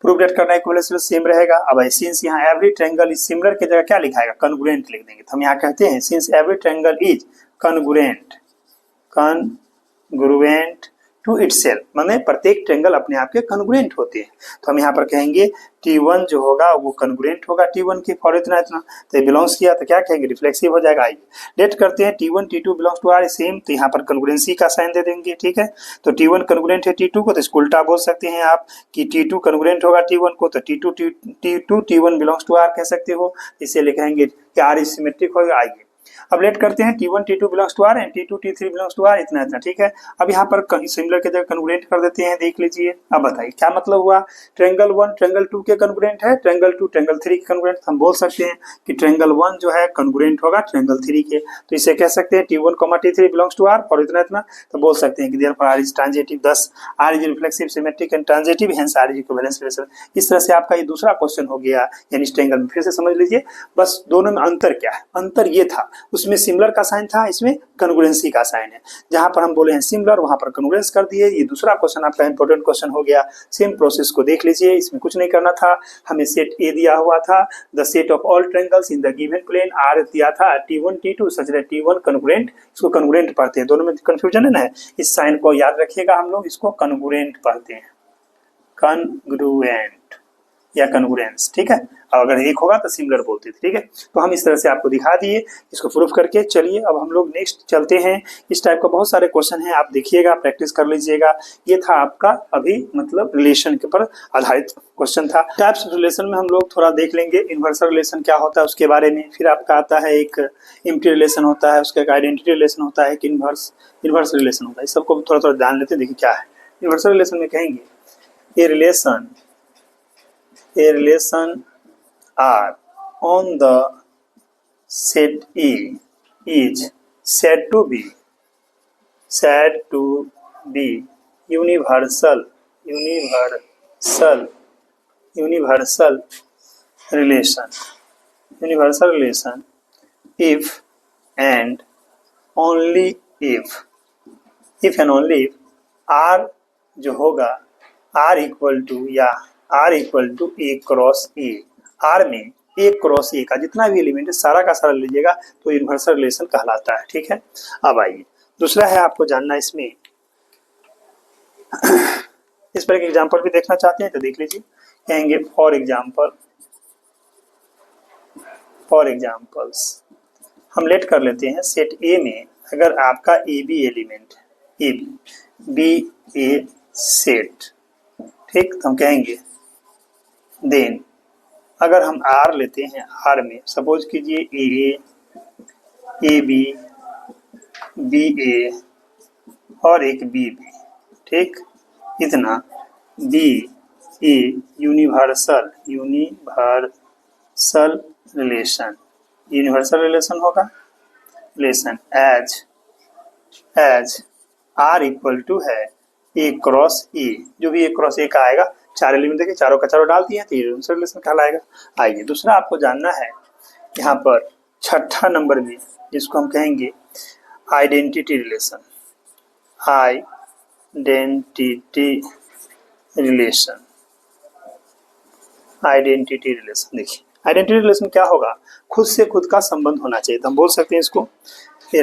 प्रूव डेट करना, इक्विवेलेंस सेम रहेगा। अब आई सिंस यहाँ एवरी ट्रायंगल इज सिमिलर की जगह क्या लिखाएगा, कन्ग्रुएंट लिख देंगे। तो हम यहाँ कहते हैं since every triangle is congruent, congruent to itself, माने प्रत्येक ट्रायंगल अपने आप के कन्ग्रुएंट होते हैं। तो हम यहाँ पर कहेंगे T1 जो होगा वो कन्ग्रुएंट होगा T1 के फॉर इतना इतना, तो बिलोंग्स किया तो क्या कहेंगे, रिफ्लेक्सिव हो जाएगा। आइए लेट करते हैं T1 T2 belongs to are same, तो यहाँ पर कन्ग्रुएंसी का साइन दे देंगे, ठीक है। तो T1 कन्ग्रुएंट है T2 को, तो इसको उल्टा बोल सकते हैं आप कि T2 कन्ग्रुएंट होगा T1 को, तो T2 T1 belongs to are कह सकते हो। इसे लिखेंगे कि आर इज सिमेट्रिक होगा। आइए अब लेट करते हैं T1 T2 belongs to R and T2 T3 belongs to R, इतना इतना, ठीक है। अब यहाँ पर सिमिलर की जगह कन्ग्रुएंट कर देते हैं, देख लीजिए। अब बताइए क्या मतलब हुआ, ट्रायंगल 1 ट्रायंगल 2 के कन्ग्रुएंट है, ट्रायंगल 2 ट्रायंगल 3 के कन्ग्रुएंट। हम बोल सकते हैं कि ट्रायंगल 1 जो है कन्ग्रुएंट होगा ट्रायंगल 3 के, तो इसे कह सकते हैं T1 T3 belongs to are और इतना इतना, तो बोल सकते हैं कि therefore R is transitive, thus R is reflexive symmetric and transitive, hence R is equivalence relation. इस तरह से आपका ये दूसरा क्वेश्चन हो गया, यानी इस ट्रायंगल में फिर से समझ लीजिए, बस दोनों में अंतर क्या है, अंतर ये था उसमें सिमिलर का साइन था, इसमें कन्ग्रुएंसी का साइन है। जहां पर हम बोले हैं सिमिलर वहां पर कन्ग्रुएंस कर दिए। ये दूसरा क्वेश्चन आपका इंपॉर्टेंट क्वेश्चन हो गया। सेम प्रोसेस को देख लीजिए, इसमें कुछ नहीं करना था, हमें सेट ए दिया हुआ था, the set of all triangles in the given plane R दिया था T1 T2 such that T1 congruent, इसको कन्ग्रुएंट पढ़ते हैं, दोनों में कंफ्यूजन है ना, इस साइन को याद रखिएगा, हम लोग इसको कन्ग्रुएंट पढ़ते हैं, कन्ग्रुएंट या कन्ग्रुएंस, ठीक है। और अगर एक होगा तो सिमिलर बोलते थे, ठीक है। तो हम इस तरह से आपको दिखा दिए, इसको प्रूफ करके। चलिए अब हम लोग नेक्स्ट चलते हैं। इस टाइप का बहुत सारे क्वेश्चन हैं, आप देखिएगा, प्रैक्टिस कर लीजिएगा। ये था आपका अभी मतलब रिलेशन के पर आधारित क्वेश्चन था। टाइप्स ऑफ रिलेशन में हम लोग थोड़ा देख लेंगे, इन्वर्सल रिलेशन क्या होता है उसके बारे में, फिर आपका आता है एक एम्प्टी रिलेशन होता है, उसका एक आइडेंटिटी रिलेशन होता है, एक इन्वर्स रिलेशन होता है। इस सबको थोड़ा थोड़ा ध्यान लेते हैं, देखिए क्या है। इन्वर्सल रिलेशन में कहेंगे ए relation R on the set E is said to be universal relation if and only if R जो होगा R इक्वल टू या R equal to A cross A, R में A क्रॉस A का जितना भी element है सारा का सारा लीजिएगा तो इन्वर्सल रिलेशन कहलाता है, ठीक है। अब आइए दूसरा है आपको जानना इसमें इस पर एक एग्जांपल भी देखना चाहते हैं तो देख लीजिए, कहेंगे फॉर एग्जांपल्स हम लेट कर लेते हैं सेट A में अगर आपका AB एलिमेंट है, बी ए सेट, ठीक, तो हम कहेंगे देन अगर हम R लेते हैं, R में सपोज कीजिए ए बी बी ए और एक बी बी, ठीक, इतना बी ए यूनिवर्सल रिलेशन होगा, relation as R equal to है ए क्रॉस ए, जो भी ए क्रॉस ए का आएगा, चार एलिमेंट देखिए, चारों का चारों डाल दिए तो ये रिलेशन कहलाएगा। आइए दूसरा आपको जानना है यहाँ पर छठा नंबर में, जिसको हम कहेंगे आइडेंटिटी रिलेशन। आइडेंटिटी रिलेशन देखिए, आइडेंटिटी रिलेशन क्या होगा, खुद से खुद का संबंध होना चाहिए। तो हम बोल सकते हैं इसको a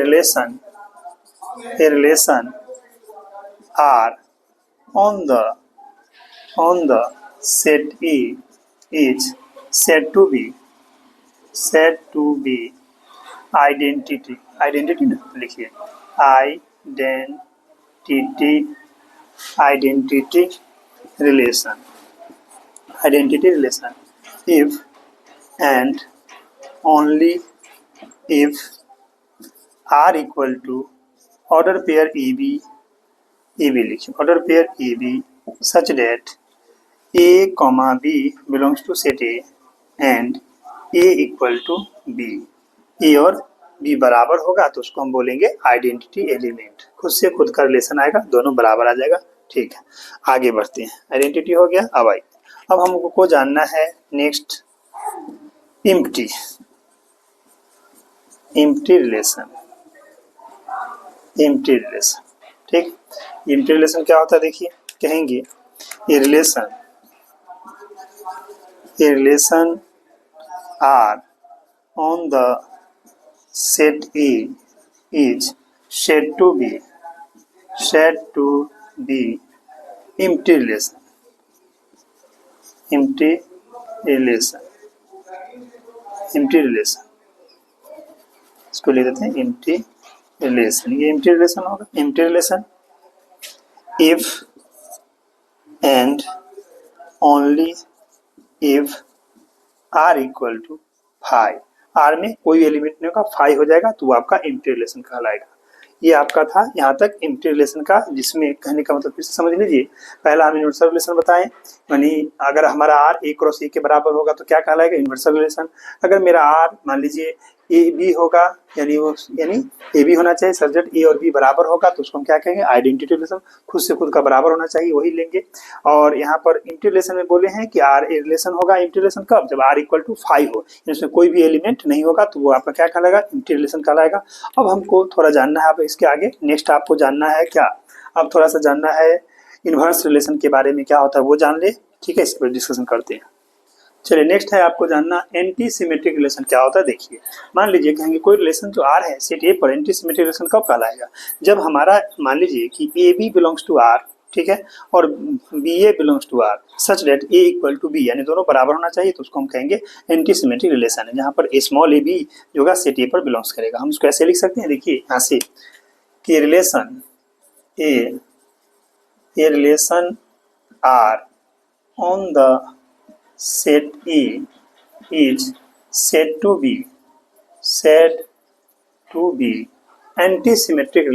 relation R on the set E is said to be identity ना लिखिए, identity relation if and only if R equal to order pair AB लिखिए, order pair AB such that A, B belongs to set A and A equal to B, A और B बराबर होगा तो उसको हम बोलेंगे आइडेंटिटी एलिमेंट। खुद से खुद का रिलेशन आएगा, दोनों बराबर आ जाएगा। ठीक है, आगे बढ़ते हैं। आइडेंटिटी हो गया। अब हमको जानना है नेक्स्ट इम्प्टी रिलेशन। ठीक, इम्प्टी रिलेशन क्या होता है देखिए, कहेंगे ये relation R on the set A is said to be empty relation। इसको लिख देते हैं empty relation। ये empty relation होगा, empty relation if and only if r equal to 5, r में कोई एलिमेंट नहीं होगा, 5 हो जाएगा तो वो आपका empty relation कहलाएगा। ये आपका था यहाँ तक empty relation का, जिसमें कहने का मतलब फिर से समझ लीजिए। पहला हम यूनिवर्सल रिलेशन बताएं, यानी अगर हमारा r a क्रॉस a के बराबर होगा तो क्या कहलाएगा, यूनिवर्सल रिलेशन। अगर मेरा r मान लीजिए ए बी होगा, यानी ए बी होना चाहिए, सच दैट ए और बी बराबर होगा तो उसको हम क्या कहेंगे, आइडेंटिटी रिलेशन। खुद से खुद का बराबर होना चाहिए, वही लेंगे। और यहाँ पर इम्प्टी रिलेशन में बोले हैं कि आर ए रिलेशन होगा, इम्प्टी रिलेशन कब, जब आर इक्वल टू 5 हो, इसमें कोई भी एलिमेंट नहीं होगा तो वो आपका क्या कहलाएगा, इम्प्टी रिलेशन कहलाएगा। अब हमको थोड़ा जानना है, अब इसके आगे नेक्स्ट आपको जानना है क्या, अब थोड़ा सा जानना है इन्वर्स रिलेशन के बारे में, क्या होता है वो जान ले। ठीक है, इस पर डिस्कशन करते हैं। चलिए नेक्स्ट है आपको जानना एंटी सिमेट्रिक रिलेशन क्या होता है। देखिए मान लीजिए कहेंगे कोई रिलेशन जो आर है सेट ए पर, एंटी सिमेट्रिक रिलेशन कब कहलाएगा, जब हमारा मान लीजिए कि A B belongs to R, ठीक है, और B A belongs to R such that A equal to B, यानी दोनों बराबर होना चाहिए तो उसको हम कहेंगे एंटी सिमेट्रिक रिलेशन है, जहाँ पर ए स्मॉल ए बी जो होगा सेट ए पर बिलोंग्स करेगा। हम उसको ऐसे लिख सकते हैं, देखिए यहाँ से कि relation R on the set E is said to be anti-symmetric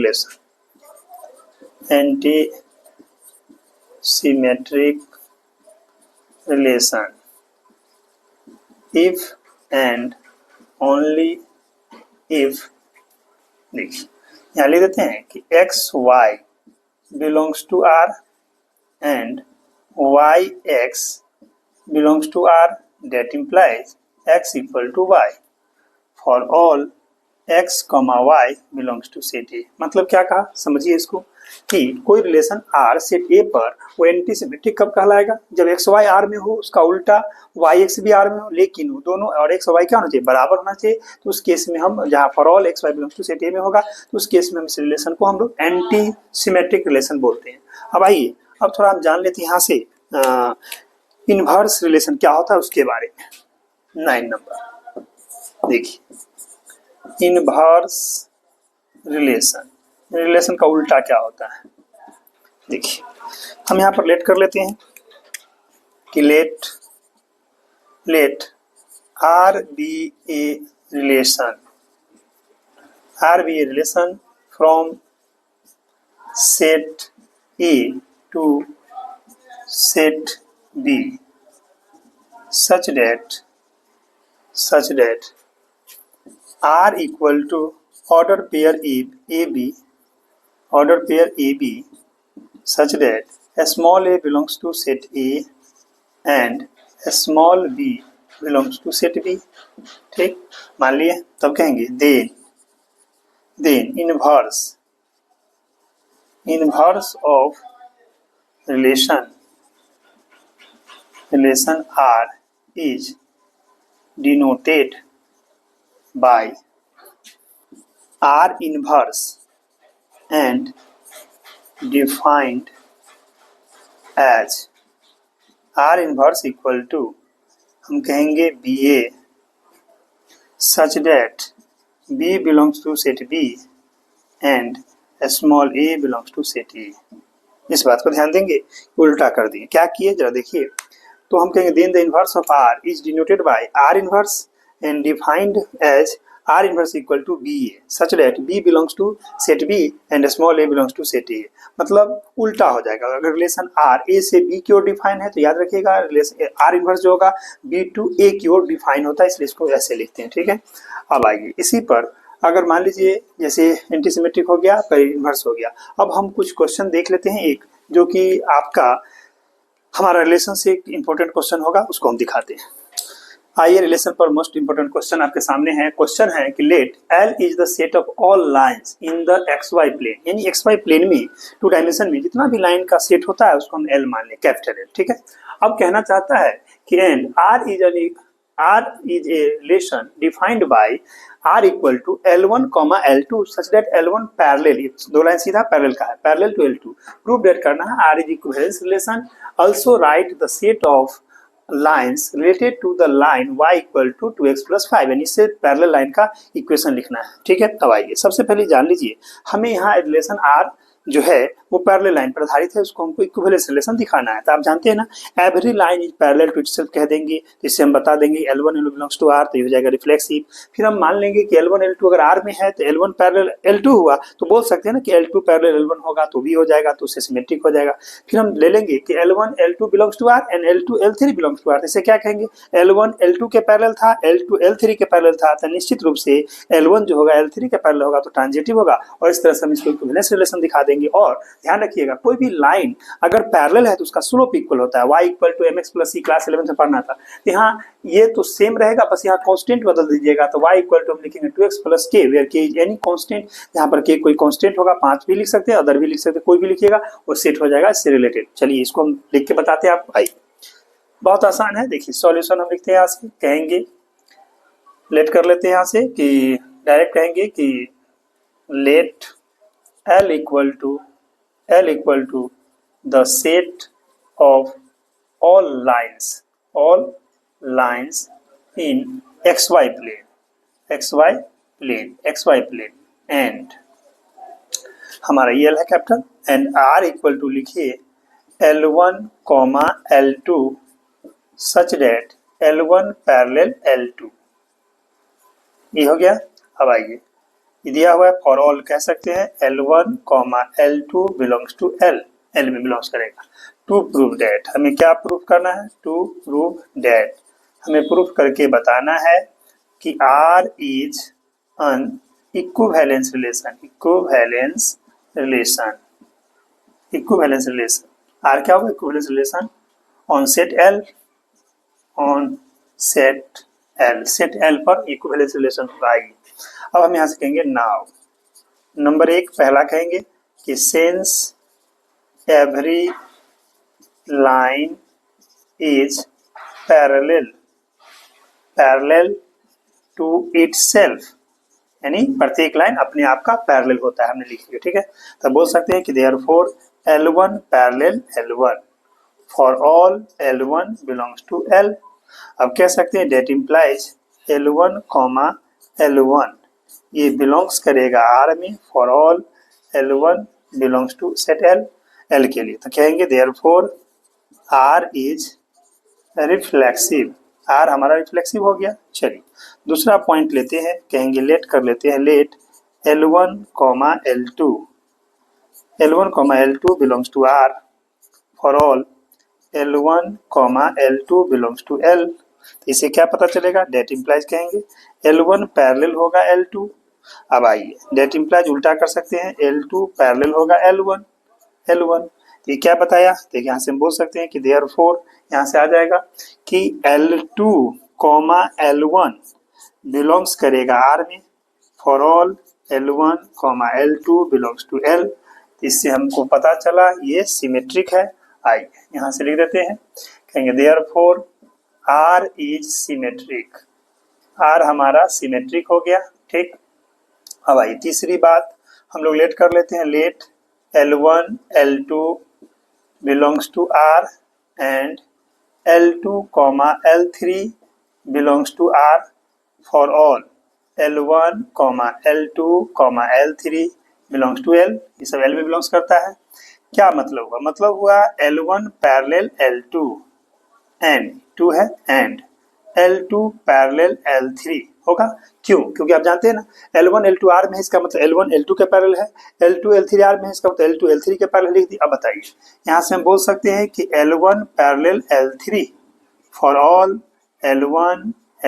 relation if and only if, देखिए यहाँ लिख देते हैं कि x y belongs to R and y x belongs to R, that implies x equal to y for all x, y belongs to set A। मतलब क्या कहा, समझिए इसको कि कोई रिलेशन R सेट A पर वो एंटी सिमेट्रिक कब कहलाएगा, जब x y R में हो, उसका उल्टा y x भी R में हो, लेकिन वो दोनों और x y क्या होना चाहिए, बराबर होना चाहिए। तो उस केस में हम, जहाँ for all x y belongs to set A में होगा, तो उस केस में हम इस रिलेशन को हम लोग एंटी सिमेट्रिक रिलेशन बोलते हैं। अब आइए अब थोड़ा हम जान लेते हैं यहाँ से इन्वर्स रिलेशन क्या होता है उसके बारे में। 9 नंबर देखिए, इन्वर्स रिलेशन का उल्टा क्या होता है। देखिए हम यहाँ पर लेट कर लेते हैं कि let R be a relation from set A to set B such that R equal to order pair AB such that a small a belongs to set A and a small b belongs to set B। ठीक, मान लिए, तब कहेंगे then inverse of relation R is denoted by R inverse and defined as R inverse equal to, हम कहेंगे BA such that B belongs to set B and a small a belongs to set A। इस बात को ध्यान देंगे, उल्टा कर दिए। क्या किए जरा देखिए, तो हम कहेंगे then the inverse of R is denoted by R inverse and defined as R inverse equal to BA such that B belongs to set B and a small a belongs to set A। मतलब उल्टा हो जाएगा। अगर relation R A से B की ओर define है तो याद रखिएगा रिलेशन R इनवर्स जो होगा B to A की ओर डिफाइन होता है, इसलिए इसको ऐसे लिखते हैं। ठीक है, अब आइए इसी पर अगर मान लीजिए जैसे एंटीसिमेट्रिक हो गया, पेर इनवर्स हो गया। अब हम कुछ क्वेश्चन देख लेते हैं, एक जो कि आपका हमारा रिलेशन से एक इंपॉर्टेंट क्वेश्चन होगा, उसको हम दिखाते हैं। आइए रिलेशन पर मोस्ट इंपोर्टेंट क्वेश्चन आपके सामने है। क्वेश्चन है कि let L is the set of all lines in the XY plane, यानी XY प्लेन में 2 डायमेंशन में जितना भी लाइन का सेट होता है उसको हम L मान लें, कैपिटल L। ठीक है, अब कहना चाहता है कि and R is a relation defined by R equal to L1, L2 such that L1 parallel, दो लाइन सीधा पैरेलल का है, parallel to L2। Prove that करना है R is equivalence relation। Also write the set of lines related to the line y equal to 2x plus 5, यानी इससे parallel line का equation लिखना है। ठीक है, अब आइए सबसे पहले जान लीजिए, हमें यहाँ रिलेशन R जो है वो पैरेलल लाइन पर आधारित है, उसको हमको इक्विवेलेंस रिलेशन दिखाना है। तो आप जानते हैं ना, every line is parallel to itself कह देंगे, तो इससे हम बता देंगे L1 L2 belongs to R, तो ये हो जाएगा रिफ्लेक्सिव। फिर हम मान लेंगे कि L1 L2 अगर R में है तो L1 पैरेलल L2 हुआ, तो बोल सकते हैं ना कि L2 पैरेलल L1 होगा तो भी हो जाएगा, तो उससे सिमेट्रिक हो जाएगा। फिर हम ले लेंगे कि L1 L2 belongs to R and L2 L3 belongs to R, इससे क्या कहेंगे L1 L2 के पैरेलल था, L2 L3 के पैरेलल था, तो निश्चित रूप से L1 जो होगा L3 के पैरेलल होगा तो ट्रांजिटिव होगा, और इस तरह से हम इसको इक्विवेलेंस रिलेशन दिखा देंगे। और ध्यान रखिएगा, कोई भी लाइन अगर पैरेलल है तो उसका स्लोप इक्वल होता है, y equal to mx plus c, class 11 में पढ़ना था। तो यहाँ ये तो सेम रहेगा, बस यहाँ कांस्टेंट बदल दीजिएगा, तो y इक्वल टू हम लिखेंगे 2x plus k where k is any constant. यहाँ पर k कोई कांस्टेंट होगा, 5 भी लिख सकते हैं, अदर भी लिख सकते हैं, कोई भी लिखिएगा वो सेट हो जाएगा इससे रिलेटेड। चलिए इसको हम लिख के बताते हैं आपको। आइए, बहुत आसान है, देखिए सॉल्यूशन हम लिखते हैं यहाँ से, कहेंगे लेट कर लेते हैं यहाँ से कि डायरेक्ट कहेंगे कि let L equal to the set of all lines in XY plane and हमारा ये L है capital, and R equal to लिखिए L1, L2 सच डेट L1 पैरेलल L2। ये हो गया। अब आइए, दिया हुआ है फॉर ऑल, कह सकते हैं L1, L2 belongs to L में बिलोंग्स करेगा। टू प्रूव डेट, हमें क्या प्रूफ करना है, टू प्रूव डेट हमें प्रूफ करके बताना है कि R is an equivalence relation. R क्या होगा, equivalence relation on set L पर इक्विवेलेंस रिलेशन आएगी। अब हम यहाँ से कहेंगे नाउ, नंबर 1 पहला कहेंगे कि since every line is parallel to itself, यानी प्रत्येक लाइन अपने आप का पैरेलल होता है, हमने लिख लिया। ठीक है, तो बोल सकते हैं कि therefore L1 parallel L1 for all L1 belongs to L। अब कह सकते हैं डेट इम्प्लाइज L1, L1 ये बिलोंग्स करेगा R में for all L1 belongs to set L के लिए, तो कहेंगे therefore R is reflexive, R हमारा रिफ्लेक्सिव हो गया। चलिए दूसरा पॉइंट लेते हैं, कहेंगे लेट कर लेते हैं, late L1 comma L2 L1 comma L2 belongs to R for all L1 comma L2 belongs to L। इसे क्या पता चलेगा, डेट इम्प्लाइज कहेंगे L1 पैरेलल होगा L2। अब आइए डेट इम्प्लाइज उल्टा कर सकते हैं, L2 पैरेलल होगा L1। ये क्या बताया, देखिए यहाँ से हम बोल सकते हैं कि देयरफॉर यहाँ से आ जाएगा कि L2 कॉमा L1 बिलोंग्स करेगा R में for all L1 comma L2 belongs to L। इससे हमको पता चला ये सिमेट्रिक है। आइए यहाँ से लिख देते हैं, कहेंगे therefore R is symmetric, R हमारा सिमेट्रिक हो गया। ठीक, अब आइए तीसरी बात हम लोग लेट कर लेते हैं, late L1 L2 belongs to R and L2 comma L3 belongs to R for all L1 comma L2 comma L3 belongs to L। ये सब L में बिलोंग्स करता है। क्या मतलब हुआ, मतलब हुआ L1 पैरेलल L2 एंड 2 है एंड L2 पैरेलल L3 होगा। क्यों, क्योंकि आप जानते हैं ना L1 L2 R में है, इसका मतलब L1 L2 के पैरेलल है, L2 L3 R में है, इसका मतलब L2 L3 के पैरेलल लिख दी। अब बताइए यहाँ से हम बोल सकते हैं कि L1 parallel L3 for all L1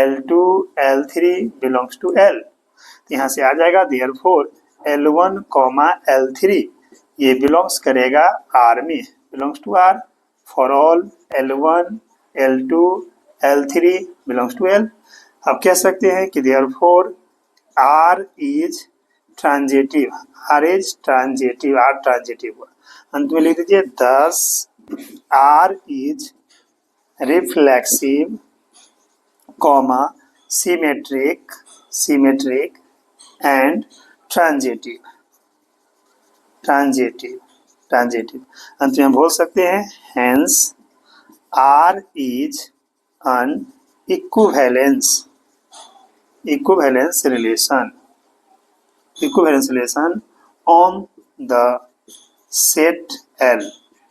L2 L3 belongs to L। तो यहाँ से आ जाएगा देयरफॉर L1 कॉमा L3 ये बिलोंग्स करेगा R में, belongs to R for all L1 L2 L3 belongs to L। अब कह सकते हैं कि therefore R is transitive, R is transitive, R transitive. अंत में लिख दीजिए thus R is reflexive comma symmetric and transitive. अंत में हम बोल सकते हैं hence R is an equivalence relation on the set L।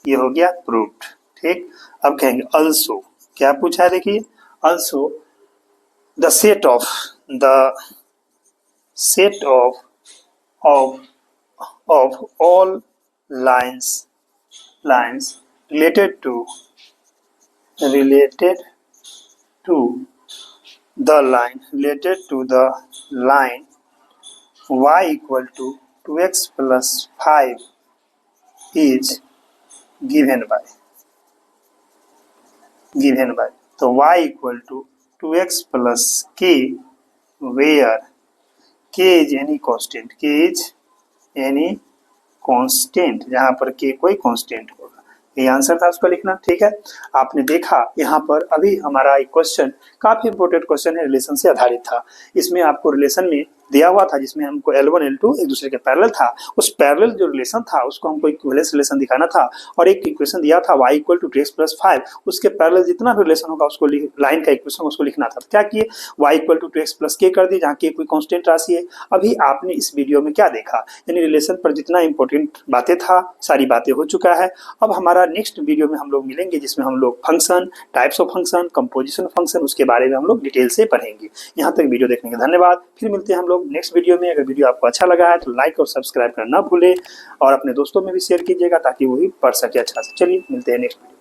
ये हो गया प्रूव्ड। ठीक, अब कहेंगे also, क्या पूछा है देखिए, also the set of all lines related to the line y equal to 2x plus 5 is given by तो y equal to 2x plus k where k is any constant, जहाँ पर k कोई constant होगा। ये answer था उसका लिखना। ठीक है, आपने देखा यहाँ पर अभी हमारा एक क्वेश्चन काफी इंपॉर्टेंट क्वेश्चन है, रिलेशन से आधारित था। इसमें आपको रिलेशन में दिया हुआ था जिसमें हमको L1 L2 एक दूसरे के पैरेलल था, उस पैरेलल जो रिलेशन था उसको हमको इक्विवेलेंस रिलेशन दिखाना था और एक इक्वेशन दिया था y equal to 2x plus 5, उसके पैरेलल जितना भी रिलेशन होगा उसको लाइन का इक्वेशन उसको लिखना था। तो क्या किए, y equal to 2x plus k कर दी जहाँ k कोई कांस्टेंट राशि है। अभी आपने इस वीडियो में क्या देखा, यानी रिलेशन पर जितना इंपॉर्टेंट बातें था सारी बातें हो चुका है। अब हमारा नेक्स्ट वीडियो में हम लोग मिलेंगे जिसमें हम लोग function, types of function, composition of function उसके बारे में हम लोग डिटेल से पढ़ेंगे। यहाँ तक वीडियो देखने का धन्यवाद। फिर मिलते हैं हम लोग नेक्स्ट वीडियो में। अगर वीडियो आपको अच्छा लगा है तो लाइक और सब्सक्राइब करना ना भूलें और अपने दोस्तों में भी शेयर कीजिएगा ताकि वो भी पढ़ सके अच्छा से। चलिए मिलते हैं नेक्स्ट वीडियो।